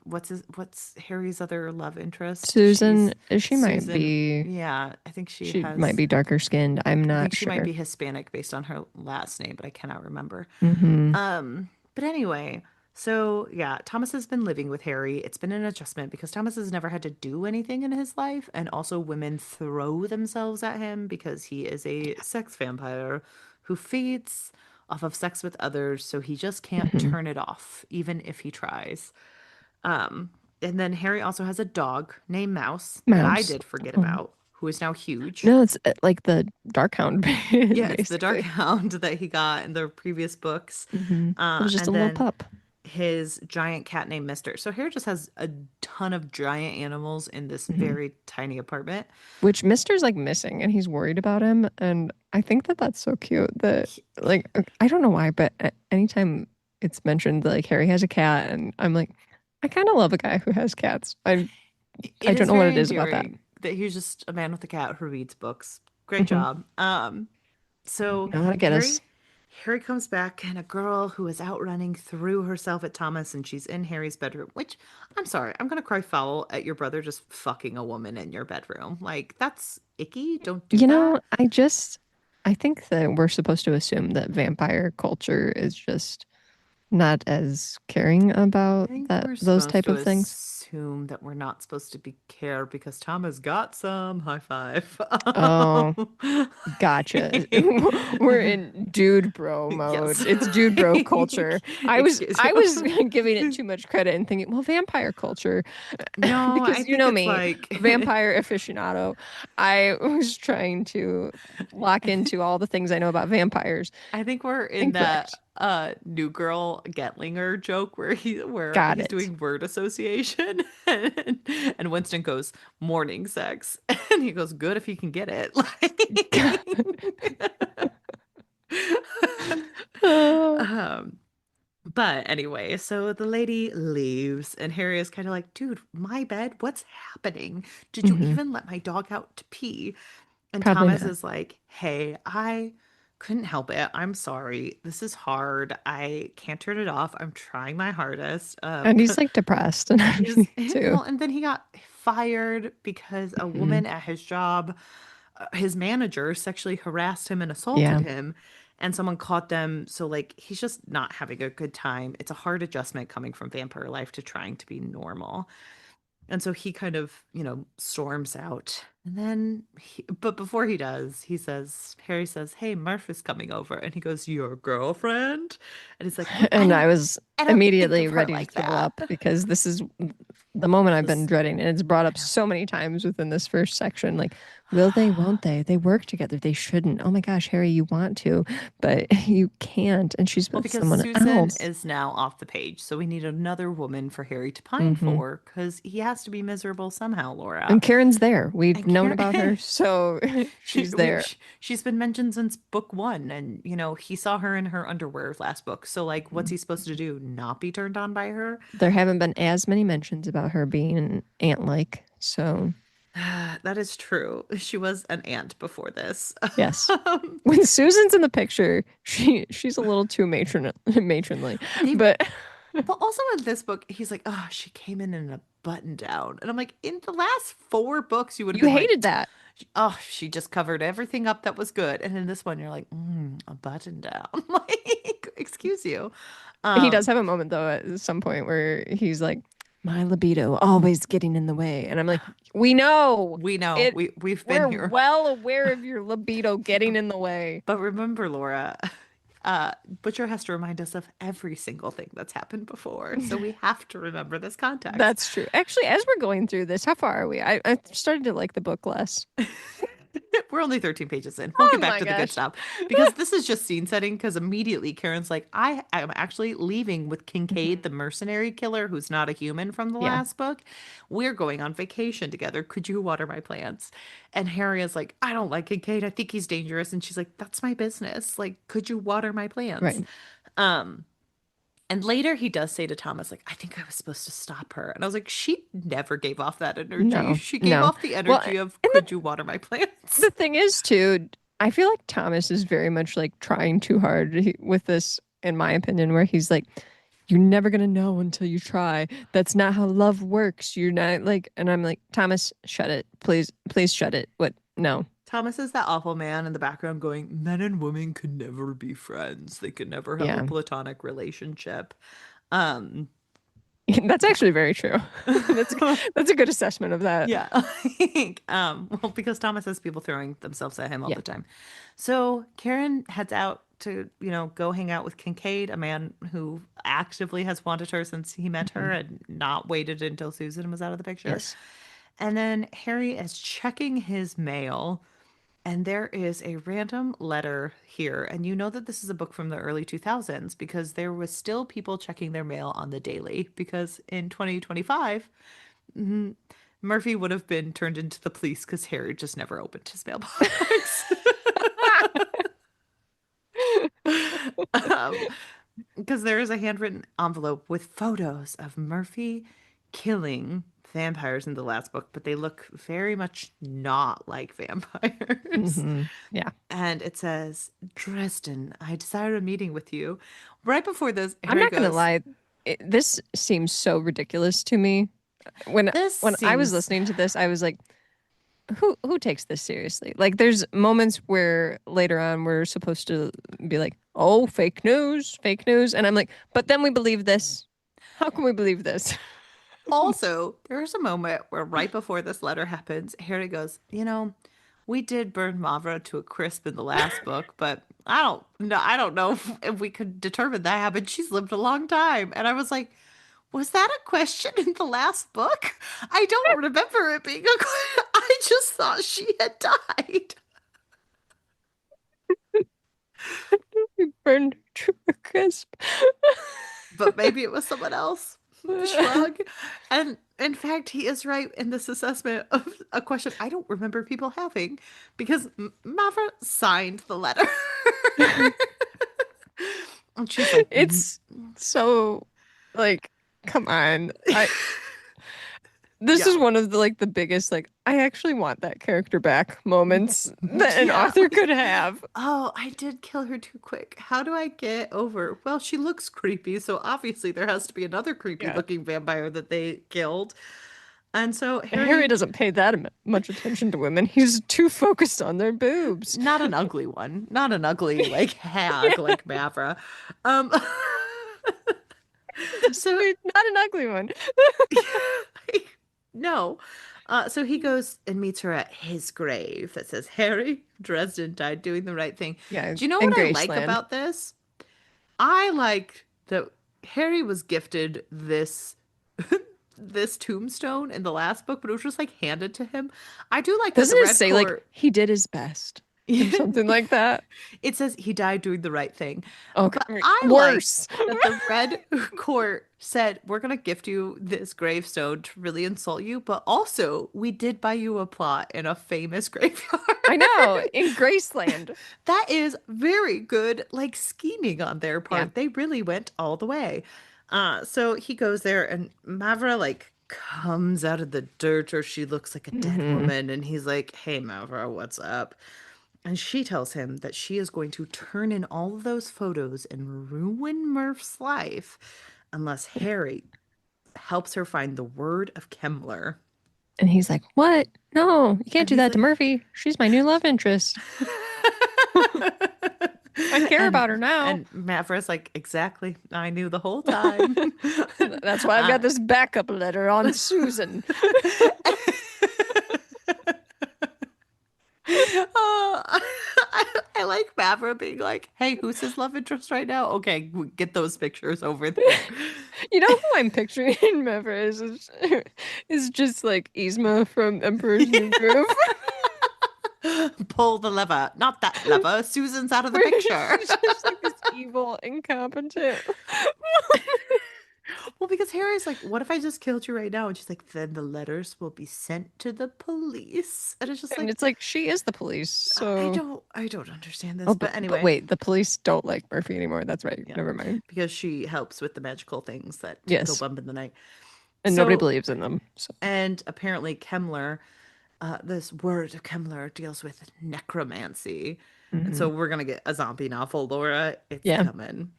what's Harry's other love interest? Susan, She's she might Susan. be Yeah, she might be darker skinned. I'm I think not she might sure. be Hispanic based on her last name, but I cannot remember. Hmm. But anyway, so yeah, Thomas has been living with Harry. It's been an adjustment because Thomas has never had to do anything in his life, and also women throw themselves at him because he is a sex vampire who feeds off of sex with others, so he just can't Hmm. turn it off, even if he tries. Um, and then Harry also has a dog named Mouse that I Mouse. did forget Oh. about, who is now huge. No, it's like the dark hound, Yeah, it's the dark basically. hound that he got in the previous books. It was just a And little then pup. his giant cat named Mister. So Harry just has a ton of giant animals in this Hmm. very tiny apartment. Which Mister's like missing, and he's worried about him. And I think that that's so cute. That like I don't know why, but anytime it's mentioned that like Harry has a cat, and I'm like, I kind of love a guy who has cats. I It don't is know what very it is about that. endearing that he's just a man with a cat who reads books. Great Hmm. job. So Know how to get us. Harry comes back and a girl who is out running threw herself at Thomas and she's in Harry's bedroom, which I'm sorry, I'm gonna cry foul at your brother just fucking a woman in your bedroom. Like that's icky. Don't do You know, that. I think that we're supposed to assume that vampire culture is just not as caring I about think that we're those supposed type to of things. assume that we're not supposed to be care because Tom has got some. High five. Oh, gotcha. We're in dude bro Yes. mode. It's dude bro culture. Excuse I you. was giving it too much credit and thinking, well, vampire culture, No, I because you think know it's me, like vampire aficionado. I was trying to lock into all the things I know about vampires. I think we're in that Incorrect. New Girl Getlinger joke where Got he's it. doing word association and Winston goes morning sex and he goes good if he can get it. Uh, um but anyway, so the lady leaves and Harry is kind of like, "Dude, my bed, what's happening? Did you mhm. even let my dog out to pee?" And Probably Thomas not. is like, "Hey, I couldn't help it. I'm sorry. This is hard. I can't turn it off. I'm trying my hardest." And he's like depressed and He's everything too. well, and then he got fired because a Mhm. woman at his job, his manager, sexually harassed him and assaulted Yeah. him, and someone caught them. So like he's just not having a good time. It's a hard adjustment coming from vampire life to trying to be normal. And so he kind of, storms out. And then, but before he does, Harry says, "Hey, Murph is coming over." And he goes, "Your girlfriend?" And he's like, And I was I don't think immediately of her ready to like throw that." up because this is the moment I've been This, dreading. And it's brought I up know. so many times within this first section. Like, will they, won't they? They work together. They shouldn't. Oh my gosh, Harry, you want to, but you can't. And she's Well, with because someone Susan else. is now off the page, so we need another woman for Harry to pine Hmm. for, because he has to be miserable somehow, And Laura. Karen's there. We've And known about her. Karen, So she's there. she's been mentioned since book one, and he saw her in her underwear last book. So, like, what's Mhm. he supposed to do? Not be turned on by her? There haven't been as many mentions about her being an ant-like. So That is true. She was an aunt before this. yes. When Susan's in the picture, she's a little too matronly. They, But but also in this book, he's like, "Oh, she came in a button down," and I'm like, in the last four books, you would have you been like, hated that. "Oh, she just covered everything up that was good," and in this one, you're like, "A button down." Like, excuse you. He does Um, have a moment though at some point where he's like, "My libido always getting in the way," and I'm like, "We know we know it. we've been We're here. well aware of your libido getting in the way." But remember, Laura, Butcher has to remind us of every single thing that's happened before. So we have to remember this context. That's true. Actually, as we're going through this, how far are we? I started to like the book less. we're only 13 pages in. We'll Oh get back my to the good gosh. stuff because this is just scene setting. Because immediately Karen's like, I am actually leaving with Kincaid, Mhm. the mercenary killer who's not a human from the Yeah. last book. We're going on vacation together. Could you water my plants? And Harry is like, I don't like Kincaid. I think he's dangerous. And she's like, that's my business. Like, could you water my plants? Right. Um, and later he does say to Thomas, like, I think I was supposed to stop her. And I was like, she never gave off that energy. No, She gave no. off the Well, energy of, and could you water my plants? the thing is, too, I feel like Thomas is very much like trying too hard with this, in my opinion, where he's like, you're never gonna know until you try. That's not how love works. You're not like, and I'm like, Thomas, shut it. Please, please shut it. What? No. Thomas is that awful man in the background going, men and women could never be friends. They could never have a Yeah. platonic relationship. Um, That's actually very true. That's that's a good assessment of that. yeah. Well, because Thomas has people throwing themselves at him all Yeah. the time. So Karen heads out to, go hang out with Kincaid, a man who actively has wanted her since he met her Mhm. and not waited until Susan was out of the picture. Yes. And then Harry is checking his mail, and there is a random letter here. And you know that this is a book from the early 2000s because there was still people checking their mail on the daily. Because in 2025, Murphy would have been turned into the police because Harry just never opened his mailbox. um, because there is a handwritten envelope with photos of Murphy killing vampires in the last book, but they look very much not like vampires. Yeah. And it says, Dresden, I desire a meeting with you. Right before this, I'm Harry not gonna goes, lie. This seems so ridiculous to me. When this when I was seems listening to this, I was like, who takes this seriously? Like, there's moments where later on we're supposed to be like, oh, fake news, and I'm like, but then we believe this. How can we believe this? also, there's a moment where right before this letter happens, Harry goes, we did burn Mavra to a crisp in the last book, but I don't know if we could determine that happened. She's lived a long time. And I was like, was that a question in the last book? I don't remember it being a question. I just thought she had died. We burned to a crisp. But maybe it was someone else. Shrug. And in fact, he is right in this assessment of a question I don't remember people having because Mavra signed the letter. And she's like, It's so like, come on. This yeah. is one of the like the biggest like I actually want that character back moments that an Yeah. author could have. Oh, I did kill her too quick. How do I get over? Well, she looks creepy, so obviously there has to be another creepy Yeah. looking vampire that they killed. And so Harry Harry, doesn't pay that much attention to women. He's too focused on their boobs. not an ugly one, not an ugly like Yeah, hag like Mavra. Um, so not an ugly one. no. So he goes and meets her at his grave that says, Harry, Dresden died doing the right thing. Yeah, Do you know in what I like Graceland. about this? I like that Harry was gifted this this tombstone in the last book, but it was just like handed to him. I do like that the Doesn't it Red say like Court he did his best or something like that? it says he died doing the right thing. But Okay, I like worse. that the Red Court said, we're going to gift you this gravestone to really insult you, but also we did buy you a plot in a famous graveyard. I know, in Graceland. That is very good, like scheming on their Yeah. part. They really went all the way. So he goes there, and Mavra like comes out of the dirt, or she looks like a dead Hmm. woman, and he's like, "Hey, Mavra, what's up?" And she tells him that she is going to turn in all of those photos and ruin Murph's life unless Harry helps her find the word of Kemmler. And he's like, "What? No, you can't And do he's that to like, Murphy. She's my new love interest. I care and about her now. Mavra's like, exactly. I knew the whole time. That's why I've uh, got this backup letter on Susan." oh, I like Mavra being like, hey, who's his love interest right now? Okay, get those pictures over there. You know who I'm picturing in Memphis is just like Yzma from Emperor's New Groove. Pull the lever. Not that lever. Susan's out of the Where picture. she's just like this evil, incompetent. Well, because Harry's like, what if I just killed you right now? And she's like, then the letters will be sent to the police. And it's just And like, it's like she is the police, so I don't understand oh, this. but But but anyway, wait, the police don't like Murphy anymore. That's right. yeah, Never mind. because she helps with the magical things that go Yes, bump in the night. and nobody So, believes in them. So, and apparently Kemmler, this word Kemmler deals with necromancy. And so mhm. we're gonna get a zombie novel, Laura. It's Yeah. coming.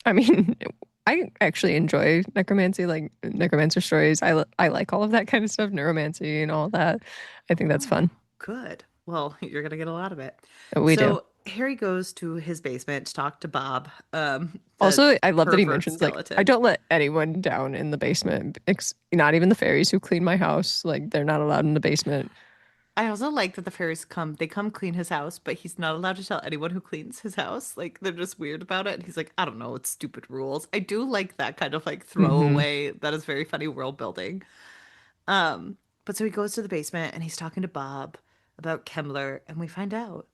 I mean, I actually enjoy necromancy, like necromancer stories. I like all of that kind of stuff, neuromancy and all that. I think that's Oh, fun. good. Well, you're gonna get a lot of it. We do. So Harry goes to his basement to talk to Bob, the Also, I love that he pervert mentions like I skeleton. don't let anyone down in the basement, not even the fairies who clean my house. Like they're not allowed in the basement. I also like that the fairies come, they come clean his house, but he's not allowed to tell anyone who cleans his house. Like they're just weird about it. And he's like, I don't know, it's stupid rules. I do like that kind of like Hmm. throwaway, that is very funny world building. Um, but so he goes to the basement and he's talking to Bob about Kemmler, and we find out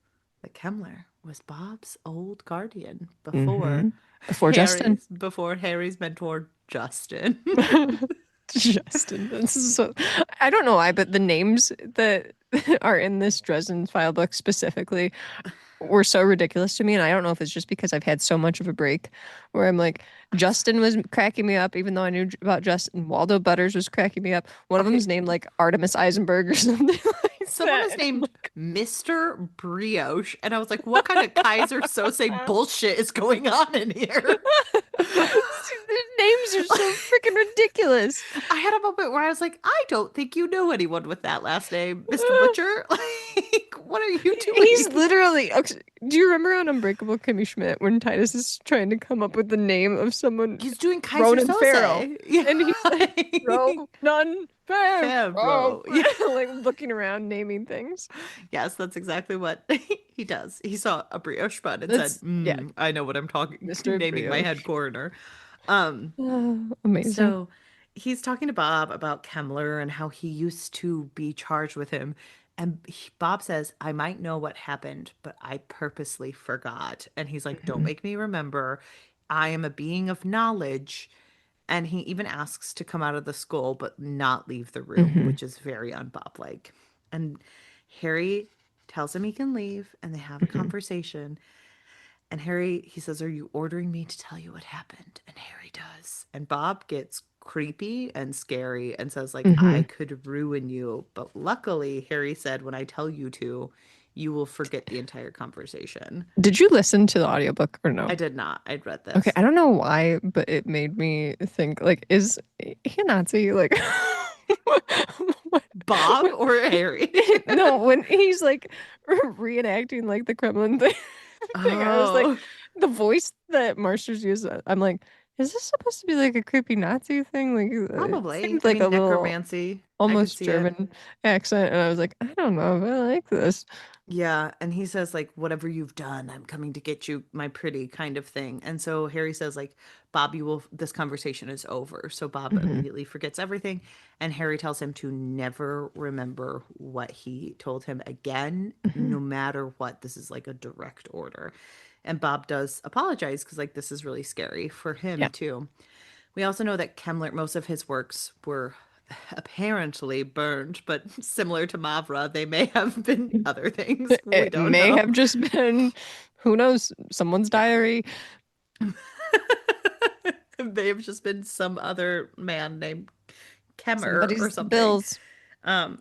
that Kemmler was Bob's old guardian Hmm. Before Justin. Before Harry's mentor Justin. Justin. This is so I don't know why, but the names that are in this Dresden file book specifically were so ridiculous to me. And I don't know if it's just because I've had so much of a break where I'm like, Justin was cracking me up, even though I knew about Justin. Waldo Butters was cracking me up. One of them Okay, is named like Artemis Eisenberg or something like someone that. is And I'm named like, Mr. Brioche, and I was like, what kind of Kaiser Sose bullshit is going on in here? Their names are so freaking ridiculous. I had a moment where I was like, I don't think you know anyone with that last name, Mr. Butcher. Like, what are you He's doing? literally. Okay, do you remember on Unbreakable Kimmy Schmidt when Titus is trying to come up with the name of someone, He's doing Kaiser Ronan Farrow, Sose. Yeah. and he's like Ronan Farrow, Pharaoh. Yeah. like looking around naming things. Yes, that's exactly what he does. He saw a brioche bun and said, That's yeah, I know what I'm talking, Mr. naming my head Brioche. coroner. Um, Amazing. so he's talking to Bob about Kemmler and how he used to be charged with him. And Bob says, I might know what happened, but I purposely forgot. And he's like, don't Hmm. make me remember. I am a being of knowledge. And he even asks to come out of the skull, but not leave the room, Hmm. which is very un-Bob like. And Harry tells him he can leave, and they have a Hmm. conversation. And Harry, he says, are you ordering me to tell you what happened? And Harry does. And Bob gets creepy and scary and says, like, I Hmm. could ruin you. But luckily, Harry said, when I tell you to, you will forget the entire conversation. Did you listen to the audiobook or I no? did not. I'd read Okay, this. I don't know why, but it made me think like, is he a Nazi? Like, what, Bob what, or Harry? no, when he's like reenacting like the Kremlin thing, I was like, Oh, the voice that Marsters used, I'm like, is this supposed to be like a creepy Nazi thing? Like, it probably. seemed I like a mean, little necromancy. I could almost see it. German accent, and I was like, I don't know if I like this. Yeah, and he says like whatever you've done, I'm coming to get you, my pretty kind of thing. And so Harry says like Bob, you will this conversation is over. So Bob Hmm. immediately forgets everything and Harry tells him to never remember what he told him again, Hmm. no matter what. This is like a direct order. And Bob does apologize because like this is really scary for him Yeah. too. We also know that Kemmler, most of his works were apparently burned, but similar to Mavra, they may have been other things. We It don't may know. have just been, who knows, someone's diary. It may have just been some other man named Kemmer or Somebody's something. bills.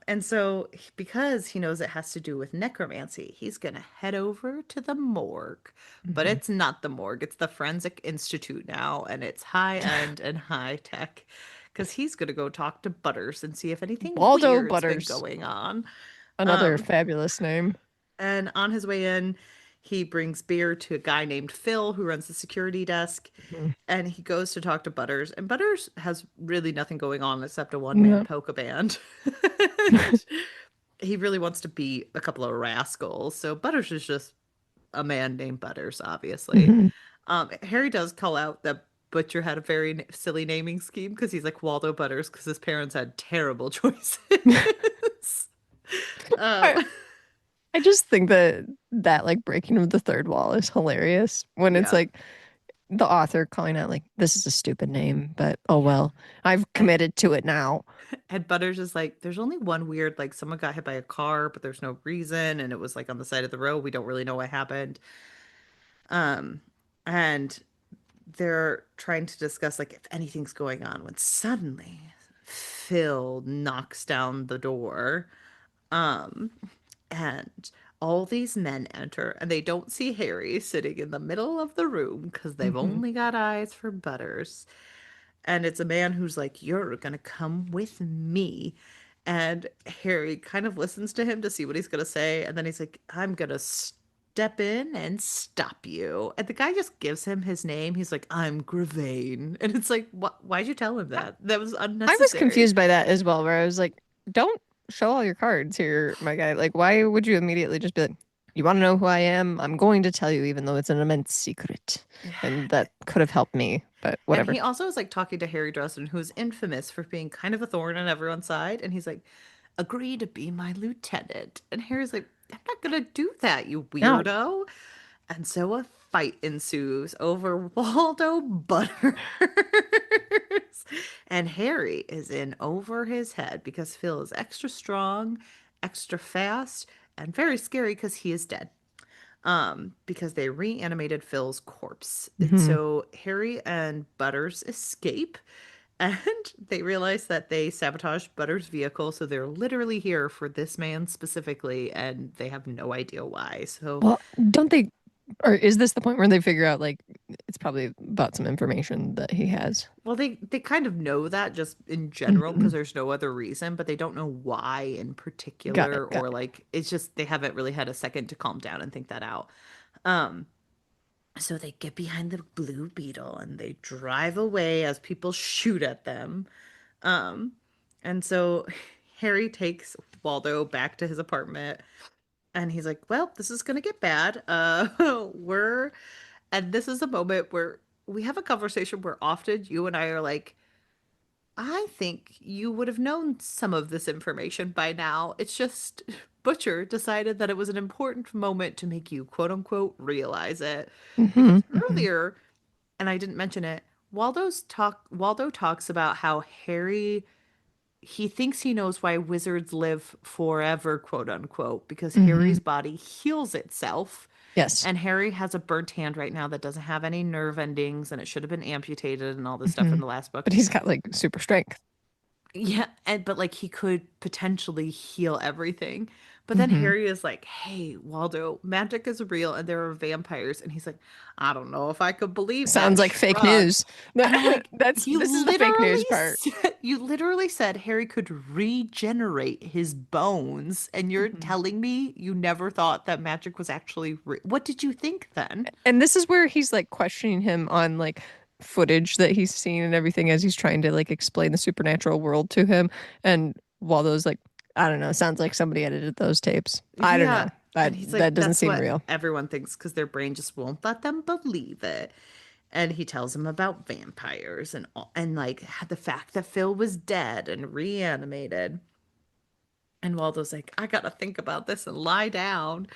And so, because he knows it has to do with necromancy, he's going to head over to the morgue. But Mhm. it's not the morgue, it's the Forensic Institute now, and it's high end and high tech. Because he's going to go talk to Butters and see if anything Waldo weird's been Butters, going on. another Um, fabulous name. and on his way in, he brings beer to a guy named Phil who runs the security desk. Mhm. And he goes to talk to Butters. And Butters has really nothing going on except a one man No. polka band. And he really wants to beat a couple of rascals. So Butters is just a man named Butters, obviously. Mhm. Harry does call out that Butcher had a very silly naming scheme because he's like Waldo Butters because his parents had terrible choices. I, um, I just think that like breaking of the third wall is hilarious when it's Yeah. like the author calling out like this is a stupid name, but oh Yeah. well, I've And committed to it now. and Butters is like, there's only one weird, like someone got hit by a car, but there's no reason, and it was like on the side of the road. We don't really know what happened. Um, and they're trying to discuss like if anything's going on when suddenly Phil knocks down the door. Um, and all these men enter and they don't see Harry sitting in the middle of the room because they've Hmm. only got eyes for Butters. And it's a man who's like, "You're gonna come with me." And Harry kind of listens to him to see what he's gonna say. And then he's like, "I'm gonna step in and stop you." And the guy just gives him his name. He's like, "I'm Gravane." And it's like, why'd you tell him that? That was I was unnecessary. confused by that as well, where I was like, don't show all your cards here, my guy. Like, why would you immediately just be like, you want to know who I am? I'm going to tell you, even though it's an immense secret. And that could have helped me, but And whatever. he also is like talking to Harry Dresden, who's infamous for being kind of a thorn on everyone's side. And he's like, "Agree to be my lieutenant." And Harry's like, "I'm not gonna do that, you No. weirdo." And so a fight ensues over Waldo Butters. And Harry is in over his head because Phil is extra strong, extra fast, and very scary because he is dead. Because they reanimated Phil's corpse. And Hmm. so Harry and Butters escape and they realize that they sabotaged Butters' vehicle, so they're literally here for this man specifically, and they have no idea why. So, Well, don't they, or is this the point where they figure out like it's probably about some information that he has? well, they kind of know that just in general Hmm. because there's no other reason, but they don't know why in Got it. particular, Got or it. like it's just they haven't really had a second to calm down and think that out. Um, so they get behind the blue beetle and they drive away as people shoot at them. Um, and so Harry takes Waldo back to his apartment and he's like, "Well, this is gonna get bad. We're," and this is a moment where we have a conversation where often you and I are like, "I think you would have known some of this information by now. It's just Butcher decided that it was an important moment to make you quote unquote realize it." Hmm. Because Hmm. earlier, and I didn't mention it, Waldo talks about how Harry he thinks he knows why wizards live forever, quote unquote, because Hmm. Harry's body heals itself. Yes. And Harry has a burnt hand right now that doesn't have any nerve endings and it should have been amputated and all this stuff Hmm. in the last book. But he's got like super strength. Yeah, and but like he could potentially heal everything. But then Hmm. Harry is like, "Hey, Waldo, magic is real and there are vampires." And he's like, "I don't know if I could believe that." Sounds like fake Shrug. news. And I'm like, This is the fake news part. You literally said Harry could regenerate his bones, and you're Mhm. telling me you never thought that magic was actually re what did you think then? And this is where he's like questioning him on like footage that he's seen and everything as he's trying to like explain the supernatural world to him. And Waldo's like, I don't know, sounds like somebody edited those tapes. I don't Yeah. know. That And he's that like, doesn't that's seem what real. everyone thinks because their brain just won't let them believe it. And he tells him about vampires and like the fact that Phil was dead and reanimated. And Waldo's like, "I gotta think about this and lie down."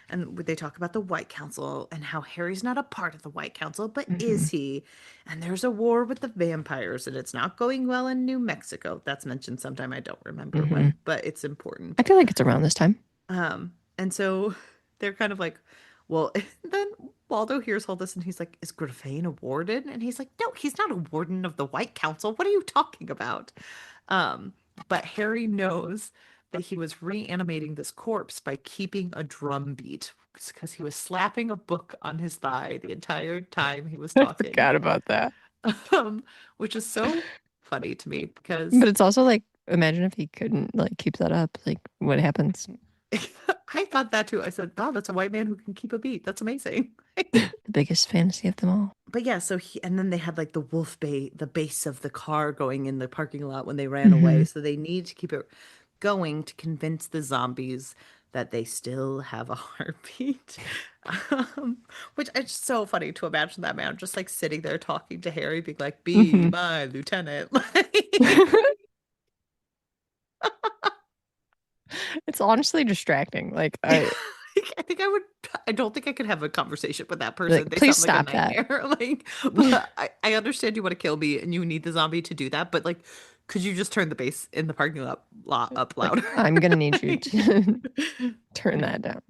And they talk about the White Council and how Harry's not a part of the White Council, but Hmm. is he? And there's a war with the vampires and it's not going well in New Mexico. That's mentioned sometime. I don't remember Hmm. when, but it's important. I feel like it's around this time. And so they're kind of like, well, then Waldo hears all this and he's like, "Is Gravane a warden?" And he's like, "No, he's not a warden of the White Council. What are you talking about?" Um, but Harry knows that he was reanimating this corpse by keeping a drum beat because he was slapping a book on his thigh the entire time he was I talking. forgot about that. Which is so funny to me because But it's also like, imagine if he couldn't like keep that up. Like, what happens? I thought that too. I said, "Wow, that's a white man who can keep a beat. That's amazing." The biggest fantasy of them all. But yeah, so he and then they had like the wolf bait, the base of the car going in the parking lot when they ran Hmm. away. So they need to keep it going to convince the zombies that they still have a heartbeat. Which it's so funny to imagine that man just like sitting there talking to Harry, being like, "Be Hmm. my lieutenant." Like, It's honestly distracting. Like I I don't think I could have a conversation with that Like, person. They please sound like a stop that. nightmare. Like, but I understand you want to kill me and you need the zombie to do that, but like, could you just turn the bass in the parking lot up Like, louder? I'm gonna need you Like, to turn that down.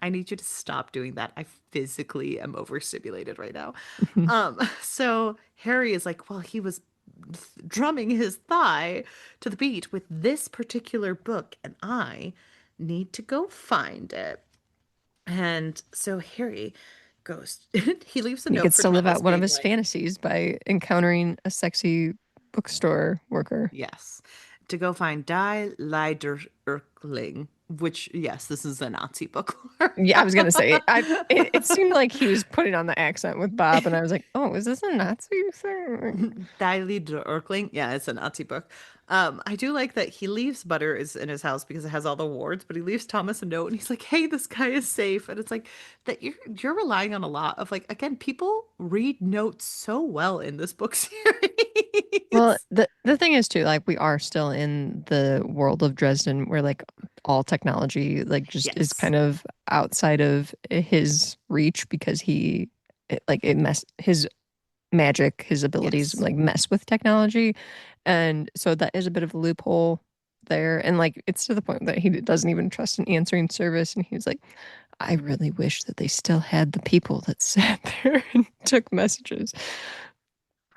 I need you to stop doing that. I physically am overstimulated right now. So Harry is like, well, he was drumming his thigh to the beat with this particular book, and I need to go find it. And so Harry goes, he leaves a He note gets for to live Thomas out one of being his like, fantasies by encountering a sexy bookstore worker. yes, to go find Die Leiderling, which, yes, this is a Nazi book. Yeah, I was gonna say it seemed like he was putting on the accent with Bob, and I was like, oh, is this a Nazi thing? Daily Erkling. Yeah, it's a Nazi book. I do like that he leaves Butter is in his house because it has all the wards, but he leaves Thomas a note and he's like, "Hey, this guy is safe." And it's like that you're relying on a lot of like again, people read notes so well in this book Well, series. the thing is too, like we are still in the world of Dresden where like all technology like just is Yes. kind of outside of his reach because it mess his magic, his abilities Yes. like mess with technology. And so that is a bit of a loophole there. And like it's to the point that he doesn't even trust an answering service. And he's like, I really wish that they still had the people that sat there and took messages.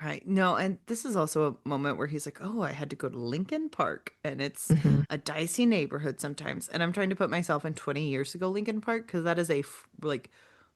Right. No, and this is also a moment where he's like, "Oh, I had to go to Lincoln Park, and it's Hmm. a dicey neighborhood sometimes." And I'm trying to put myself in 20 years ago Lincoln Park because that is a like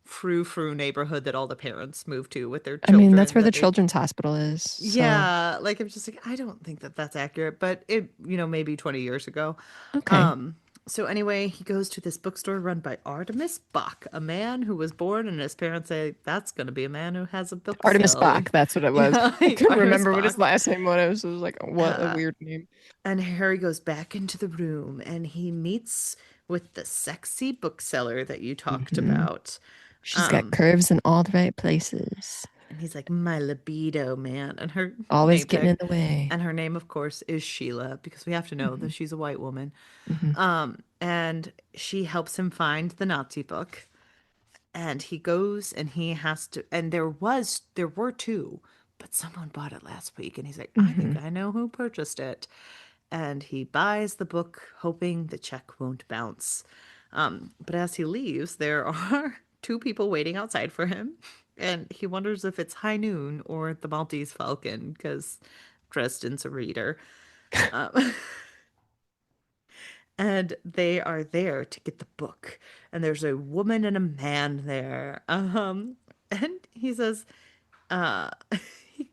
frou-frou neighborhood that all the parents move to with their I mean, that's children where the that they children's hospital is. So, yeah, like I'm just like I don't think that that's accurate, but it, maybe 20 years ago. okay. Um, so anyway, he goes to this bookstore run by Artemis Bach, a man who was born and his parents say that's going to be a man who has a Artemis bookshelf. Bach, that's what it was. Yeah, I like couldn't Artemis remember what his Bach. last name was. It was like, what a Uh, weird name. and Harry goes back into the room and he meets with the sexy bookseller that you talked Hmm. about. She's got Um, curves in all the right places, and he's like, my libido, man. And her always name getting tag, in the way. and her name, of course, is Sheila because we have to know Hmm. that she's a white woman. Hmm. And she helps him find the Nazi book. And he goes and he has to, and there were two, but someone bought it last week. And he's like, I think Hmm. I know who purchased it. And he buys the book, hoping the check won't bounce. But as he leaves, there are two people waiting outside for him. And he wonders if it's High Noon or the Maltese Falcon, because Dresden's a reader. Um, and they are there to get the book. And there's a woman and a man there. And he says, uh,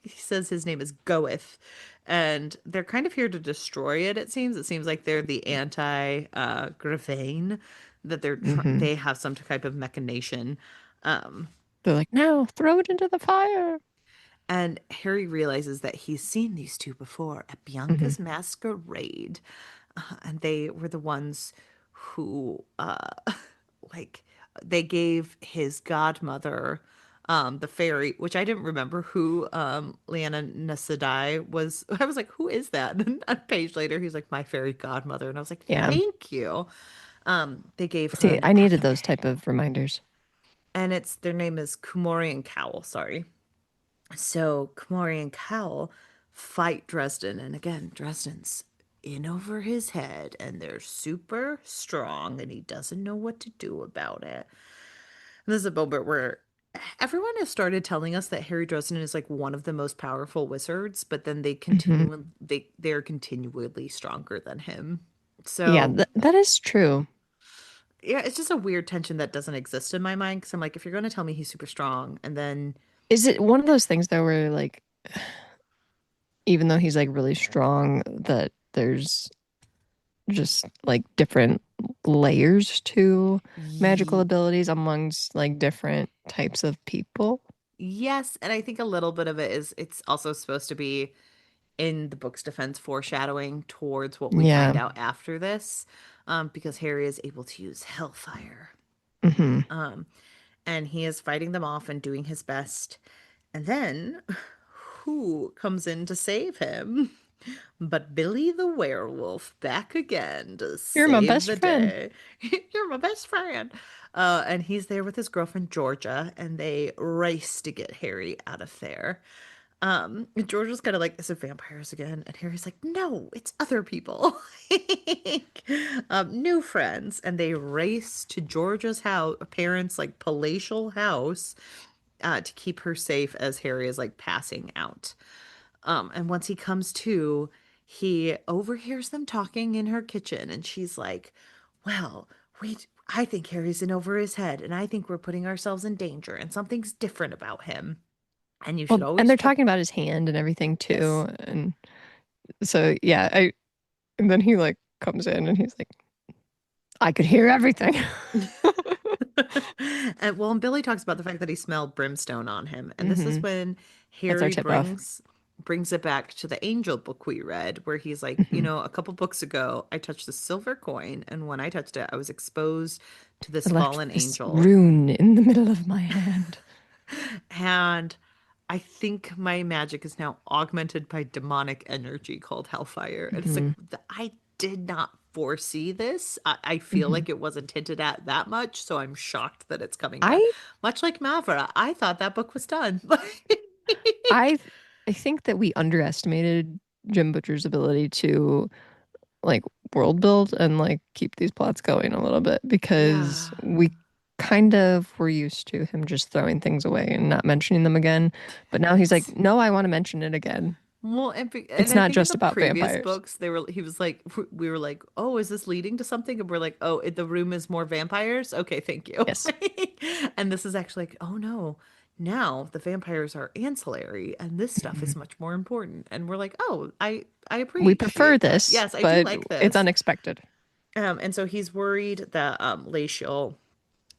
he says his name is Goeth, and they're kind of here to destroy it. It seems like they're the anti Gravane, that Hmm. they have some type of machination. Um, They're like, no, throw it into the fire. and Harry realizes that he's seen these two before at Hmm. Bianca's masquerade, and they were the ones who like they gave his godmother the fairy, which I didn't remember who Leanna Nasadai was. I was like, who is that? And a page later he's like, my fairy godmother, and I was like, Yeah. thank you. They gave her See, an I needed academy, those type of reminders. and it's their name is Kumori and Cowl, sorry. So Kumori and Cowl fight Dresden, and again, Dresden's in over his head, and they're super strong, and he doesn't know what to do about it. And this is a moment where everyone has started telling us that Harry Dresden is like one of the most powerful wizards, but then Hmm. they're continually stronger than him. Yeah, So that is true. yeah, it's just a weird tension that doesn't exist in my mind because I'm like, if you're going to tell me he's super strong, and then Is it one of those things though where like even though he's like really strong, that there's just like different layers to magical ye- abilities amongst like different types of people? yes, and I think a little bit of it is it's also supposed to be in the book's defense foreshadowing towards what we Yeah. find out after this, because Harry is able to use Hellfire. Hmm. Um, and he is fighting them off and doing his best. And then who comes in to save him? But Billy the werewolf back again to You're my save best the friend. day. You're my best friend. And he's there with his girlfriend Georgia, and they race to get Harry out of there. Georgia's kind of like, is it vampires again? And Harry's like, no, it's other people. New friends. And they race to Georgia's house, parents' like palatial house, to keep her safe as Harry is like passing out. And once he comes to, he overhears them talking in her kitchen, and she's like, "Well, we I think Harry's in over his head, and I think we're putting ourselves in danger, and something's different about him. And you should Well, and always they're trust." talking about his hand and everything Yes. too. And so yeah, and then he like comes in and he's like, I could hear everything. And well, and Billy talks about the fact that he smelled brimstone on him, and this is Hmm. when That's our Harry tip off. brings it back to the angel book we read, where he's like, Hmm. a couple books ago, I touched a silver coin, and when I touched it, I was exposed to I this left fallen this angel. rune in the middle of my hand. And I think my magic is now augmented by demonic energy called hellfire. And it's like, Hmm. I did not foresee this. I feel Hmm. like it wasn't hinted at that much, so I'm shocked that it's coming back. I Much like Mavra, I thought that book was done. I I think that we underestimated Jim Butcher's ability to like world build and like keep these plots going a little bit because Yeah. we kind of were used to him just throwing things away and not mentioning them again. But now he's like, Yes. no, I want to mention it again. Well, and It's I not think in just the about previous vampires. books, he was like, we were like, oh, is this leading to something? And we're like, oh, the room is more vampires. Okay, thank you. Yes. And this is actually like, oh no, now the vampires are ancillary, and this stuff is Mhm. much more important. And we're like, oh, I We prefer appreciate that. this, Yes, I do but like it's this. unexpected. And so he's worried that Laciel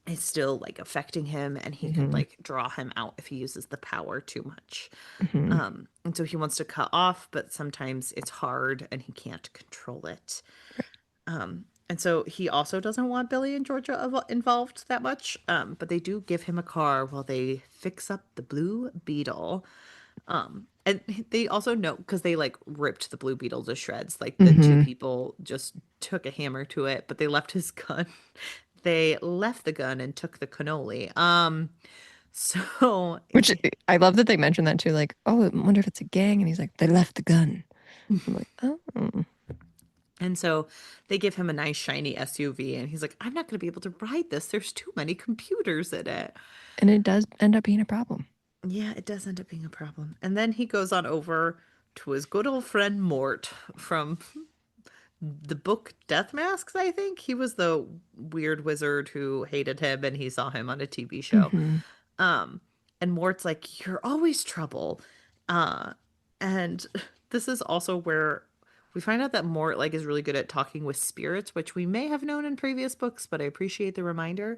is still like affecting him, and he could Hmm. like draw him out if he uses the power too much. Hmm. And so he wants to cut off, but sometimes it's hard and he can't control it. And so he also doesn't want Billy and Georgia involved that much. But they do give him a car while they fix up the Blue Beetle. And they also know because they like ripped the Blue Beetle to shreds. Like the two Hmm. people just took a hammer to it, but they left his gun. They left the gun and took the cannoli. So Which I love that they mentioned that too. Like, oh, I wonder if it's a gang. And he's like, they left the gun. I'm like, oh. And so they give him a nice shiny SUV, and he's like, I'm not going to be able to ride this. There's too many computers in it. And it does end up being a problem. Yeah, it does end up being a problem. And then he goes on over to his good old friend Mort from the book Death Masks, I think. He was the weird wizard who hated him, and he saw him on a TV show. Hmm. Um, and Mort's like, you're always trouble. Uh, and this is also where we find out that Mort like is really good at talking with spirits, which we may have known in previous books, but I appreciate the reminder.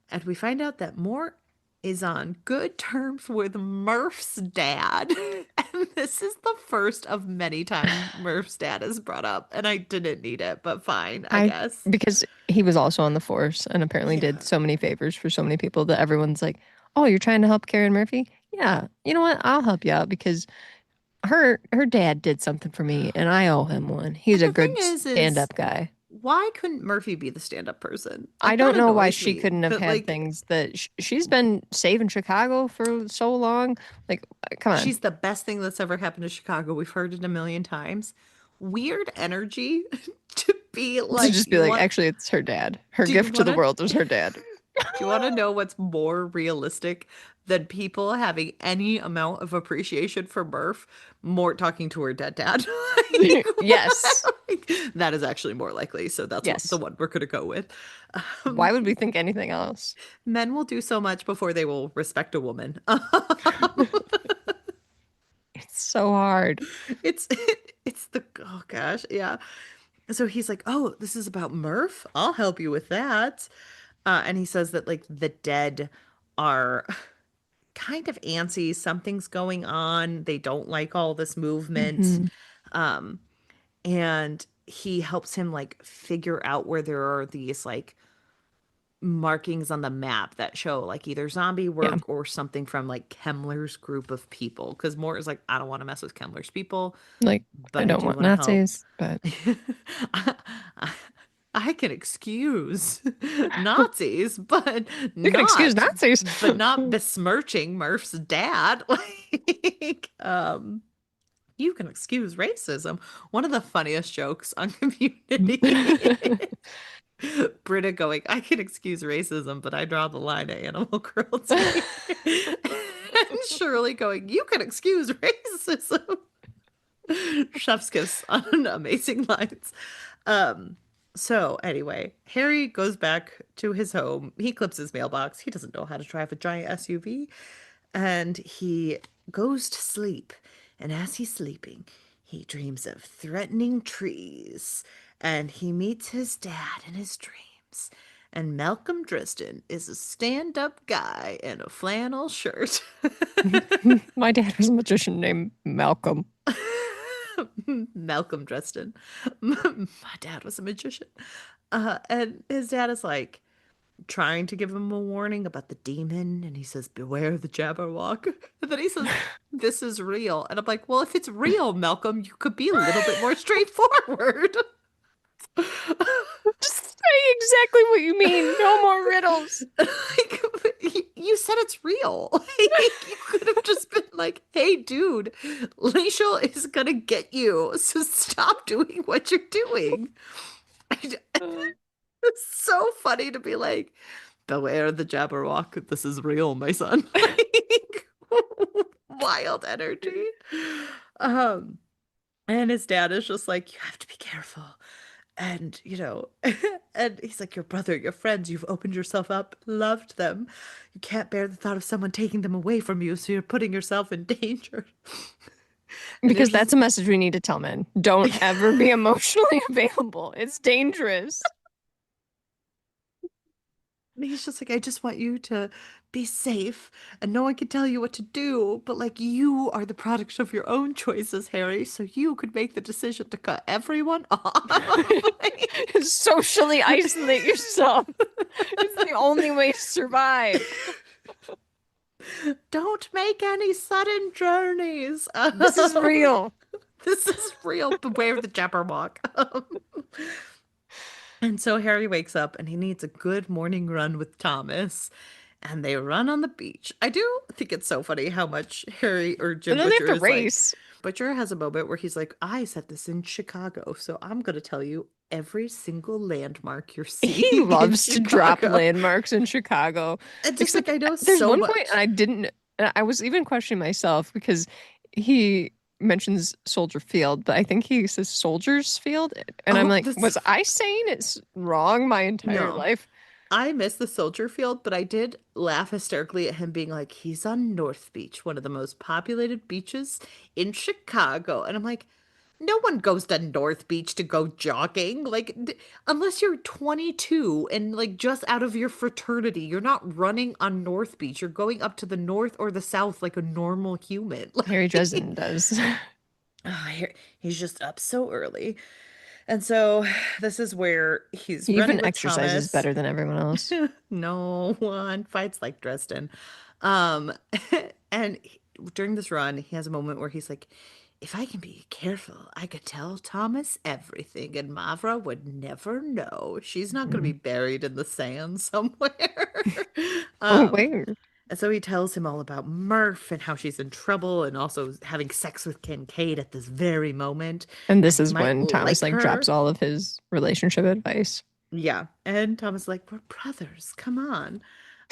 And we find out that Mort is on good terms with Murph's dad. And this is the first of many times Murph's dad is brought up. And I didn't need it, but fine, I I guess. because he was also on the force and apparently did Yeah. so many favors for so many people that everyone's like, "Oh, you're trying to help Karen Murphy? Yeah, you know what? I'll help you out because her dad did something for me and I owe him one. He's And a the thing good is, stand-up guy." why couldn't Murphy be the stand-up person? I Like that don't know why annoys she me. couldn't have That had like things that she's been saving Chicago for so long. Like, come on. she's the best thing that's ever happened to Chicago. We've heard it a million times. Weird energy to be To like, just be like, actually, it's her dad. Her do you gift to want the to world was her dad. do you want to know what's more realistic than people having any amount of appreciation for Murph? Mort talking to her dead dad. Yes. Like, that is actually more likely. So that's the Yes. one we're gonna go with. Why would we think anything else? Men will do so much before they will respect a woman. It's so hard. It's it's the oh gosh, yeah. So he's like, "Oh, this is about Murph. I'll help you with that." And he says that like the dead are kind of antsy. Something's going on. They don't like all this movement. Hmm. Um, and he helps him like figure out where there are these like markings on the map that show like either zombie Yeah. work or something from like Kemmler's group of people. Because Mort is like, I don't want to mess with Kemmler's people, Like, I but I don't do want want to help. Nazis, but I, I can excuse Nazis, but you can excuse not Nazis. besmirching Murph's dad. Like, you can excuse racism. One of the funniest jokes on Community. Britta going, I can excuse racism, but I draw the line at animal cruelty. And Shirley going, you can excuse racism. Chef's kiss on amazing lines. Um, so anyway, Harry goes back to his home. He clips his mailbox. He doesn't know how to drive a giant SUV. And he goes to sleep. And as he's sleeping, he dreams of threatening trees. And he meets his dad in his dreams. And Malcolm Dresden is a stand-up guy in a flannel shirt. My dad was a magician named Malcolm. Malcolm Dresden. My dad was a magician. And his dad is like trying to give him a warning about the demon. And he says, beware the Jabberwock. And then he says, this is real. And I'm like, well, if it's real, Malcolm, you could be a little bit more straightforward. Just say exactly what you mean. No more riddles. Like, you said it's real. Like, you could have just been like, hey, dude, Lachel is gonna get you. So stop doing what you're doing. It's so funny to be like, beware the Jabberwock. This is real, my son. Like, wild energy. Um, and his dad is just like, you have to be careful. And, and he's like, your brother, your friends, you've opened yourself up, loved them. You can't bear the thought of someone taking them away from you, so you're putting yourself in danger. And Because there's just, that's a message we need to tell men. Don't ever be emotionally available. It's dangerous. and he's just like, I just want you to be safe, and no one can tell you what to do, but like you are the product of your own choices, Harry, so you could make the decision to cut everyone off. Like, Socially isolate yourself. It's the only way to survive. don't make any sudden journeys. This is real. This is real. Beware the Jabberwock. And so Harry wakes up and he needs a good morning run with Thomas. And they run on the beach. I do think it's so funny how much Harry or Jim And then they Butcher have to is like. race. Butcher has a moment where he's like, I set this in Chicago, so I'm going to tell you every single landmark you're He seeing in loves to drop Chicago. landmarks in Chicago. And just like Except I know there's so one point, much. and I didn't, and I was even questioning myself because he mentions Soldier Field, but I think he says Soldiers Field. And I'm Oh, like, this was I saying it's wrong my entire no. life? I miss the soldier field, but I did laugh hysterically at him being like, he's on North Beach, one of the most populated beaches in Chicago. And I'm like, no one goes to North Beach to go jogging. Like, unless you're 22 and like just out of your fraternity, you're not running on North Beach. You're going up to the north or the south like a normal human. Harry Like, Dresden does. he's just up so early. And so this is where he's He running even with exercises Thomas. better than everyone else. No one fights like Dresden. Um, and during this run, he has a moment where he's like, if I can be careful, I could tell Thomas everything, and Mavra would never know. She's not going to be Mhm. buried in the sand somewhere. Oh, um, wait. and so he tells him all about Murph and how she's in trouble and also having sex with Kincaid at this very moment. And And this he is might when Thomas like like drops her. all of his relationship advice. Yeah. And Thomas is like, we're brothers. Come on.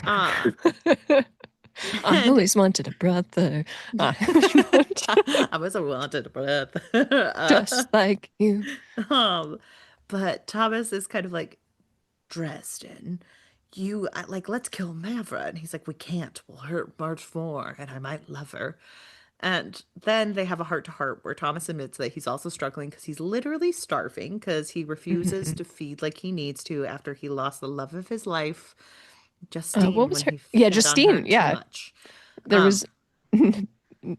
Uh, I and always wanted a brother. I was a wanted brother. Just like you. Um, but Thomas is kind of like, Dresden, like, let's kill Mavra. And he's like, we can't. We'll hurt much more, and I might love her. And then they have a heart to heart where Thomas admits that he's also struggling because he's literally starving because he refuses Mhm. to feed like he needs to after he lost the love of his life, What Justine, was when her? he Yeah, fed on her Justine. too Yeah, much. there Um, was.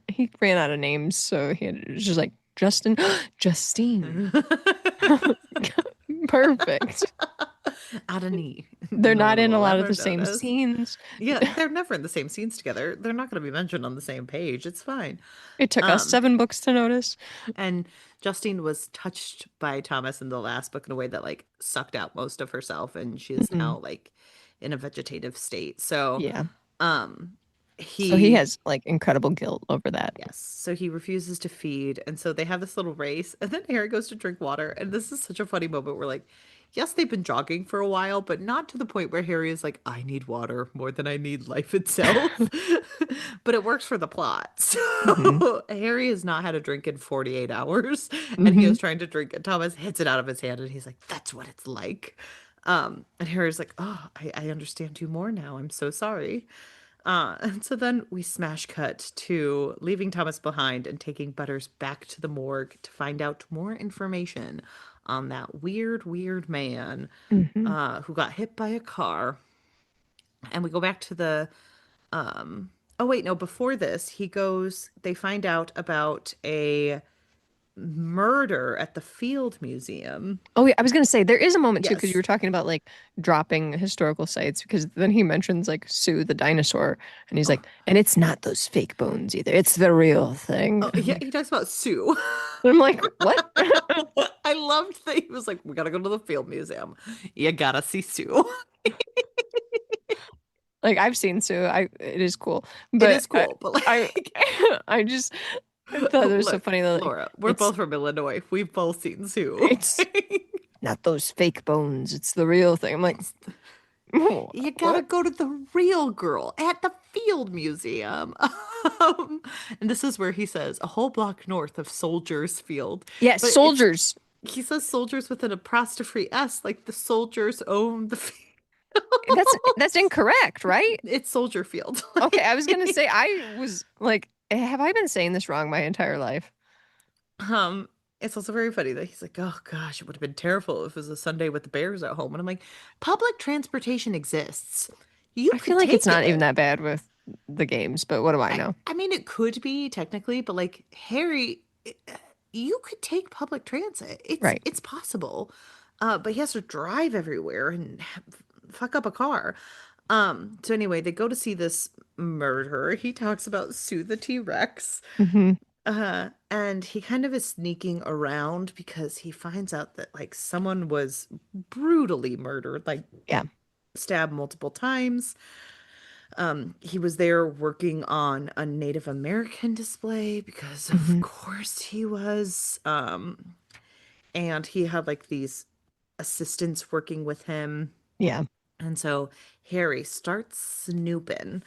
He ran out of names, so he had it was just like Justin, Justine. Perfect. Adoni, They're nor not in a will lot of ever the same notice. scenes. Yeah, they're never in the same scenes together. They're not going to be mentioned on the same page. It's fine. It took us Um, 7 books to notice. and Justine was touched by Thomas in the last book in a way that like sucked out most of herself, and she is Mhm. now like in a vegetative state. So, Yeah. um, So he he has like incredible guilt over that. yes, so he refuses to feed, and so they have this little race, and then Harry goes to drink water, and this is such a funny moment where like, yes, they've been jogging for a while, but not to the point where Harry is like, I need water more than I need life itself. But it works for the plot. Hmm. So Harry has not had a drink in 48 hours, and he Hmm. is trying to drink, and Thomas hits it out of his hand, and he's like, that's what it's like. And Harry's like, oh, I understand you more now. I'm so sorry. And so then we smash cut to leaving Thomas behind and taking Butters back to the morgue to find out more information on that weird, weird man Hmm. who got hit by a car. And we go back to the oh wait, no, before this, they find out about a murder at the Field Museum. Oh, yeah. I was going to say there is a moment too, because you Yes. were talking about like dropping historical sites, because then he mentions like Sue the dinosaur, and he's Oh, like, and it's not those fake bones either. It's the real thing. oh yeah, he talks about Sue. And I'm like, what? I loved that he was like, we gotta go to the Field Museum. You gotta see Sue. Like I've seen Sue. It is cool, It but is cool, but I, like, I just I thought it was so look, funny that like Laura, we're it's both from Illinois. We've both seen Sue. it's not those fake bones. It's the real thing. I'm like, You gotta what? go to the real girl at the Field Museum. And this is where he says a whole block north of Soldiers Field. Yes, But it's soldiers. he says soldiers with an apostrophe S, like the soldiers own the field. That's incorrect, right? It's Soldier Field. Okay, I was gonna say I was like, have I been saying this wrong my entire life? Um, it's also very funny that he's like, oh gosh, it would have been terrible if it was a Sunday with the bears at home. And I'm like, public transportation exists. You I feel could like it's take not even it. that bad with the games, but what do I know? I mean, it could be technically, but like Harry, you could take public transit. Right. It's possible. But he has to drive everywhere and fuck up a car. So anyway, they go to see this murderer. He talks about Sue the T-Rex. Hmm. And he kind of is sneaking around because he finds out that like someone was brutally murdered, like Yeah. stabbed multiple times. He was there working on a Native American display because of Hmm. course he was. And he had like these assistants working with him. Yeah. And so Harry starts snooping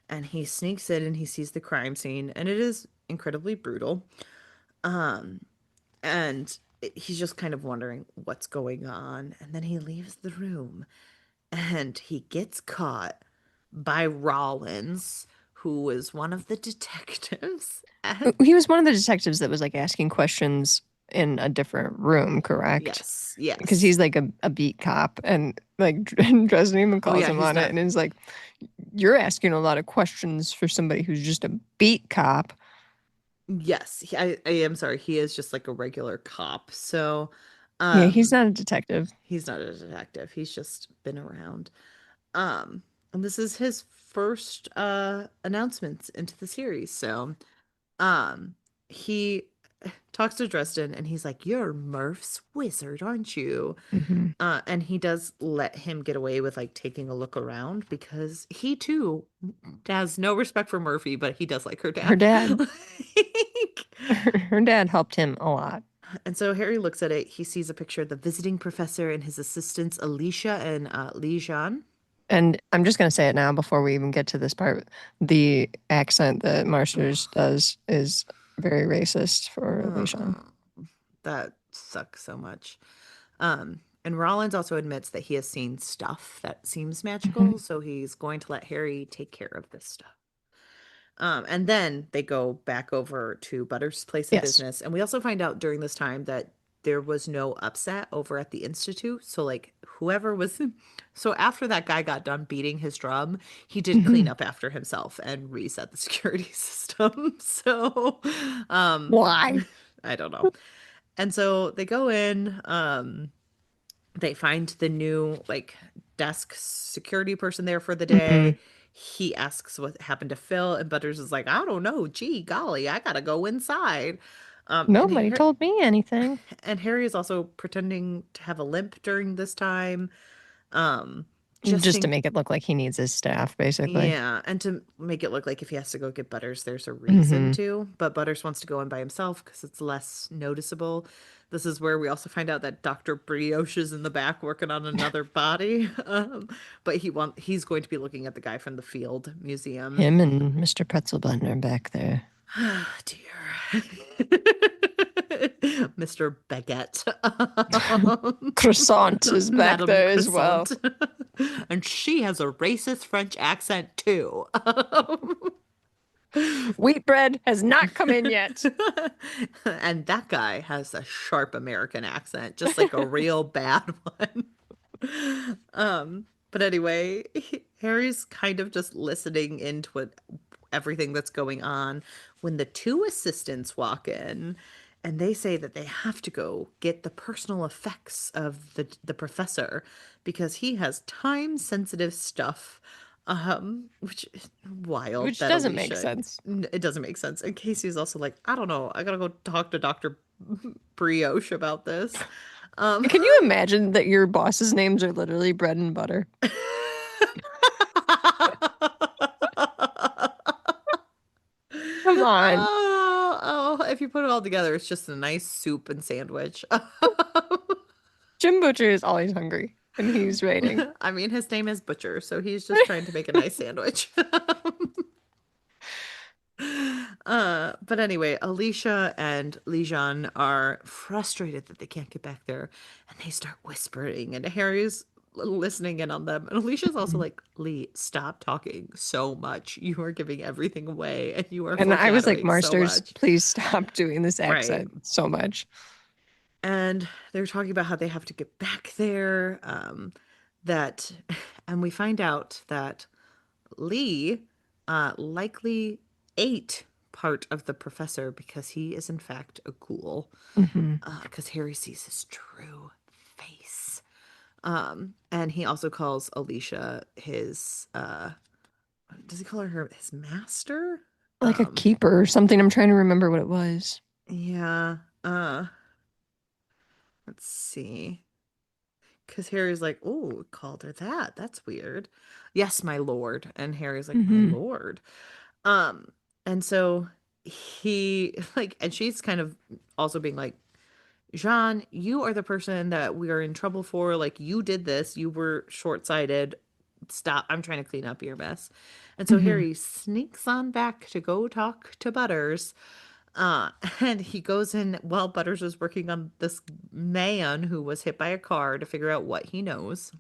and he sneaks in and he sees the crime scene and it is incredibly brutal. Um, and he's just kind of wondering what's going on. And then he leaves the room and he gets caught by Rollins, who is one of the detectives. And He was one of the detectives that was like asking questions in a different room, correct? yes, Because yes. he's like a beat cop, and like Dresden even Oh, calls yeah, him he's on it not. and is like, you're asking a lot of questions for somebody who's just a beat cop. Yes, I am sorry. He is just like a regular cop. So, Yeah, he's um, not a detective. he's not a detective. He's just been around. Um, and this is his first announcements into the series. So, Um, he talks to Dresden and he's like, "You're Murph's wizard, aren't you?" Hmm. And he does let him get away with like taking a look around because he too has no respect for Murphy, but he does like her Her dad. dad, her dad helped him a lot. And so Harry looks at it. He sees a picture of the visiting professor and his assistants, Alicia and Li Jean. And I'm just gonna say it now before we even get to this part. The accent that Marsters does is very racist for Lishan. Oh, that sucks so much. And Rollins also admits that he has seen stuff that seems magical, Hmm. so he's going to let Harry take care of this stuff. And then they go back over to Butter's place of Yes. business, and we also find out during this time that there was no upset over at the institute. So like whoever was, so after that guy got done beating his drum, he did clean Hmm. up after himself and reset the security system. So, um, Why? I don't know. And so they go in. They find the new like desk security person there for the Hmm. day. He asks what happened to Phil, and Butters is like, I don't know. Gee, golly, I gotta go inside. Um, and Nobody Har- told me anything. and Harry is also pretending to have a limp during this time. Um, just Just to in make it look like he needs his staff, basically. Yeah, and to make it look like if he has to go get Butters, there's a reason Hmm. to. But Butters wants to go in by himself because it's less noticeable. This is where we also find out that Dr. Brioche is in the back working on another body. But he's going to be looking at the guy from the Field Museum. Him and Mr. Pretzel Button are back there. Ah, dear. Mr. Baguette. Croissant is back Madame there as well. Croissant. And she has a racist French accent too. Wheat bread has not come in yet. And that guy has a sharp American accent, just like a real bad one. But anyway, Harry's kind of just listening into everything that's going on when the two assistants walk in and they say that they have to go get the personal effects of the professor because he has time sensitive stuff, which is wild Which that doesn't make Alicia, sense. it doesn't make sense. And Casey's also like, I don't know, I gotta go talk to Dr. Brioche about this. um Can you imagine that your boss's names are literally bread and butter? Come on. If you put it all together, it's just a nice soup and sandwich. Jim Butcher is always hungry and he's waiting. I mean, his name is Butcher, so he's just trying to make a nice sandwich. But anyway, Alicia and Lijan are frustrated that they can't get back there, and they start whispering, and Harry's listening in on them. And Alicia's also like, Lee, stop talking so much. You are giving everything away, and you are And I was like, foreshadowing so Marsters, much. please stop doing this Right. accent so much. And they're talking about how they have to get back there. That, and we find out that Lee likely ate part of the professor because he is in fact a ghoul. Hmm. Because Harry sees his true face. And he also calls Alicia his does he call her his master? Like a Um, keeper or something. I'm trying to remember what it was. yeah. Let's see. Because Harry's like, oh, called her that. That's weird. Yes, my lord. And Harry's like, my Hmm. lord. Um, and so he like, and she's kind of also being like, Jean, you are the person that we are in trouble for. Like, you did this. You were short-sighted. Stop. I'm trying to clean up your mess. And so Hmm. Harry sneaks on back to go talk to Butters. And he goes in while Butters is working on this man who was hit by a car to figure out what he knows.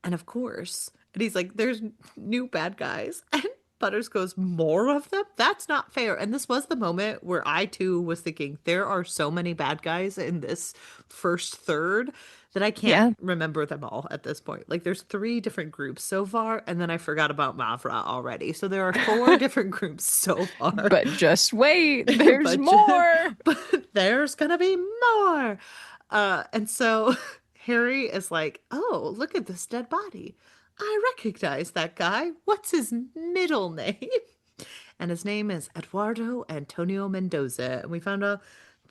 And of course, and he's like, there's new bad guys. And Butters goes, more of them? That's not fair. And this was the moment where I too was thinking, there are so many bad guys in this first third that I can't Yeah, remember them all at this point. Like there's three different groups so far, and then I forgot about Mavra already. So there are four different groups so far. but just wait, there's but more. but there's gonna be more. And so Harry is like, "Oh, look at this dead body. I recognize that guy. What's his middle name?" And his name is Eduardo Antonio Mendoza. And we found out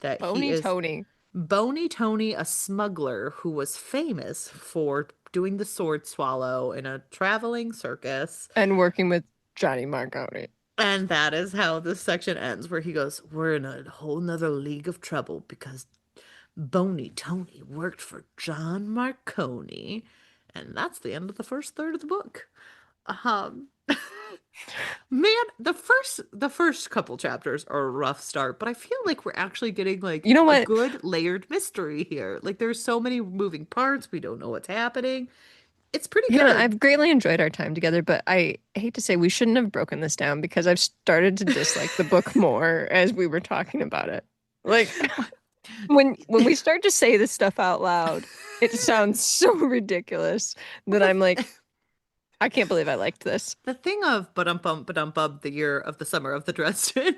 that he Bony is Tony Bony Tony, a smuggler who was famous for doing the sword swallow in a traveling circus. and working with Johnny Marconi. And that is how this section ends, where he goes, we're in a whole nother league of trouble because Bony Tony worked for John Marconi. And that's the end of the first third of the book. Um Man, the first couple chapters are a rough start, but I feel like we're actually getting like You know a what? good layered mystery here. Like there's so many moving parts, we don't know what's happening. It's pretty Yeah, good. I've greatly enjoyed our time together, but I hate to say we shouldn't have broken this down because I've started to dislike the book more as we were talking about it. Like when we start to say this stuff out loud, it sounds so ridiculous that Well, I'm like, I can't believe I liked this. The thing of Ba-dum-bum, the year of the summer of the Dresden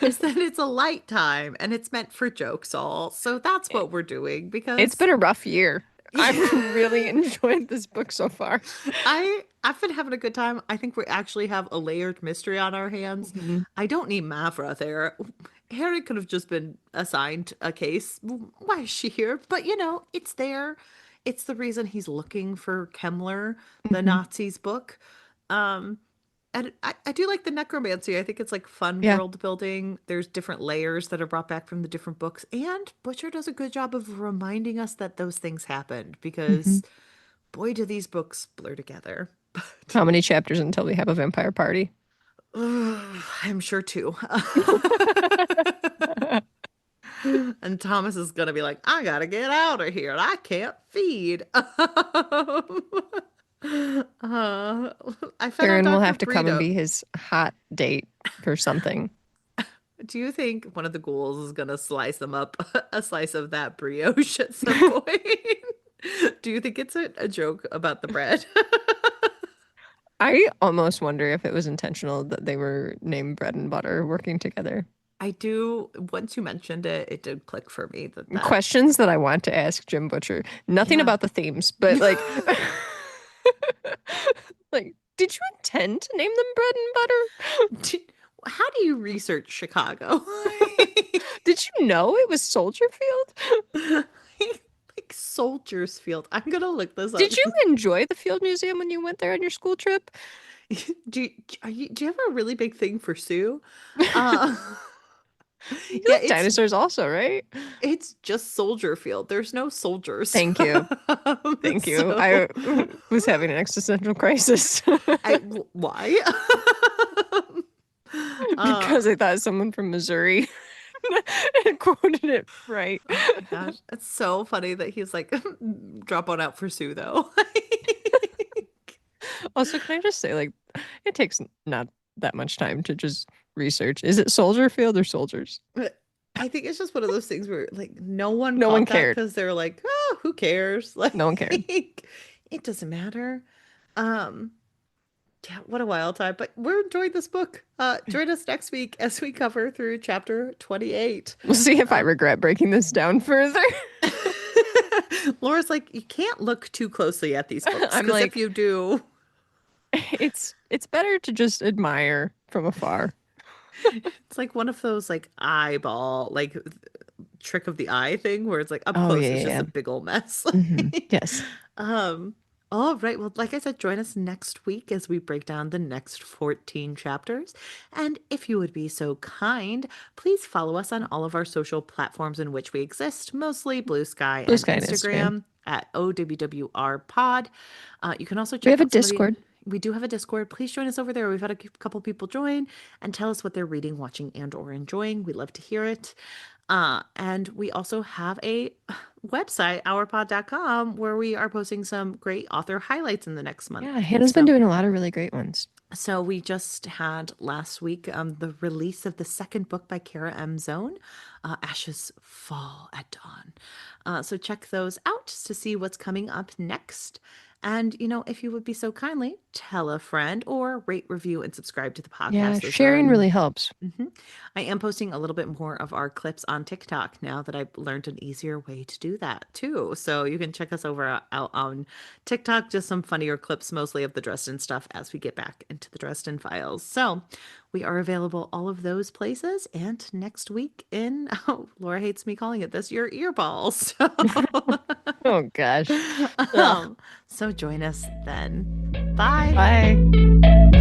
is that it's a light time and it's meant for jokes all. So that's what we're doing It's because been a rough year. I've really enjoyed this book so far. I've been having a good time. I think we actually have a layered mystery on our hands. Mhm. I don't need Mavra there. Harry could have just been assigned a case. Why is she here? But it's there. It's the reason he's looking for Kemmler, the Mhm. Nazis book. Um, and I do like the necromancy. I think it's like fun Yeah. world building. There's different layers that are brought back from the different books. And Butcher does a good job of reminding us that those things happened Mhm. because boy, do these books blur together. But How many chapters until we have a vampire party? I'm sure too. And Thomas is gonna be like, I gotta get out of here. I can't feed. I fed on Aaron will Dr. have to come and Burrito. be his hot date for something. Do you think one of the ghouls is gonna slice them up a slice of that brioche at some point? Do you think it's a joke about the bread? I almost wonder if it was intentional that they were named Bread and Butter working together. I do, once you mentioned it, it did click for me that Questions that I want to ask Jim Butcher. Nothing yeah. about the themes, but like, like, did you intend to name them Bread and Butter? How do you research Chicago? Did you know it was Soldier Field? Like Soldiers Field. I'm gonna look this up. Did you enjoy the Field Museum when you went there on your school trip? Do you have a really big thing for Sue? Uh, You yeah, like dinosaurs also, right? it's just Soldier Field. There's no soldiers. Thank you. Thank you. I So was having an existential crisis why? because I thought someone from Missouri quoted it right. Oh my gosh, it's so funny that he's like, drop on out for Sue though. Also, can I just say, like, it takes not that much time to just research. Is it Soldier Field or Soldiers? I think it's just one of those things where like no one No one caught that cared. because they're like, oh, who cares? Like No one cared. it doesn't matter. Um, yeah, what a wild time. But we're enjoying this book. Join us next week as we cover through chapter 28. We'll see if I Um, regret breaking this down further. Laura's like, you can't look too closely at these books I'm because if like, you do, it's better to just admire from afar. it's like one of those like eyeball, like trick of the eye thing where it's like up Oh close, yeah, it's just yeah. a big old mess. Yes. Um, all right. Well, like I said, join us next week as we break down the next 14 chapters. And if you would be so kind, please follow us on all of our social platforms in which we exist, mostly Blue Sky Blue and Sky and Instagram. Instagram at OWWR Pod. You can also We check have a out some of the. Discord. We do have a Discord. Please join us over there. We've had a couple people join and tell us what they're reading, watching, and or enjoying. We love to hear it. And we also have a website, ourpod.com, where we are posting some great author highlights in the next month. Yeah, Hannah's been So, doing a lot of really great ones. so we just had last week the release of the second book by Kara M. Zone, Ashes Fall at Dawn. So check those out to see what's coming up next. And, if you would be so kindly, tell a friend or rate, review, and subscribe to the Yeah, podcast. Those are sharing really helps. I am posting a little bit more of our clips on TikTok now that I've learned an easier way to do that too. So you can check us out on TikTok, just some funnier clips, mostly of the Dresden stuff as we get back into the Dresden files. So we are available all of those places. And next week oh, Laura hates me calling it this, your earballs. Oh gosh. Ugh. So join us then. Bye. Bye.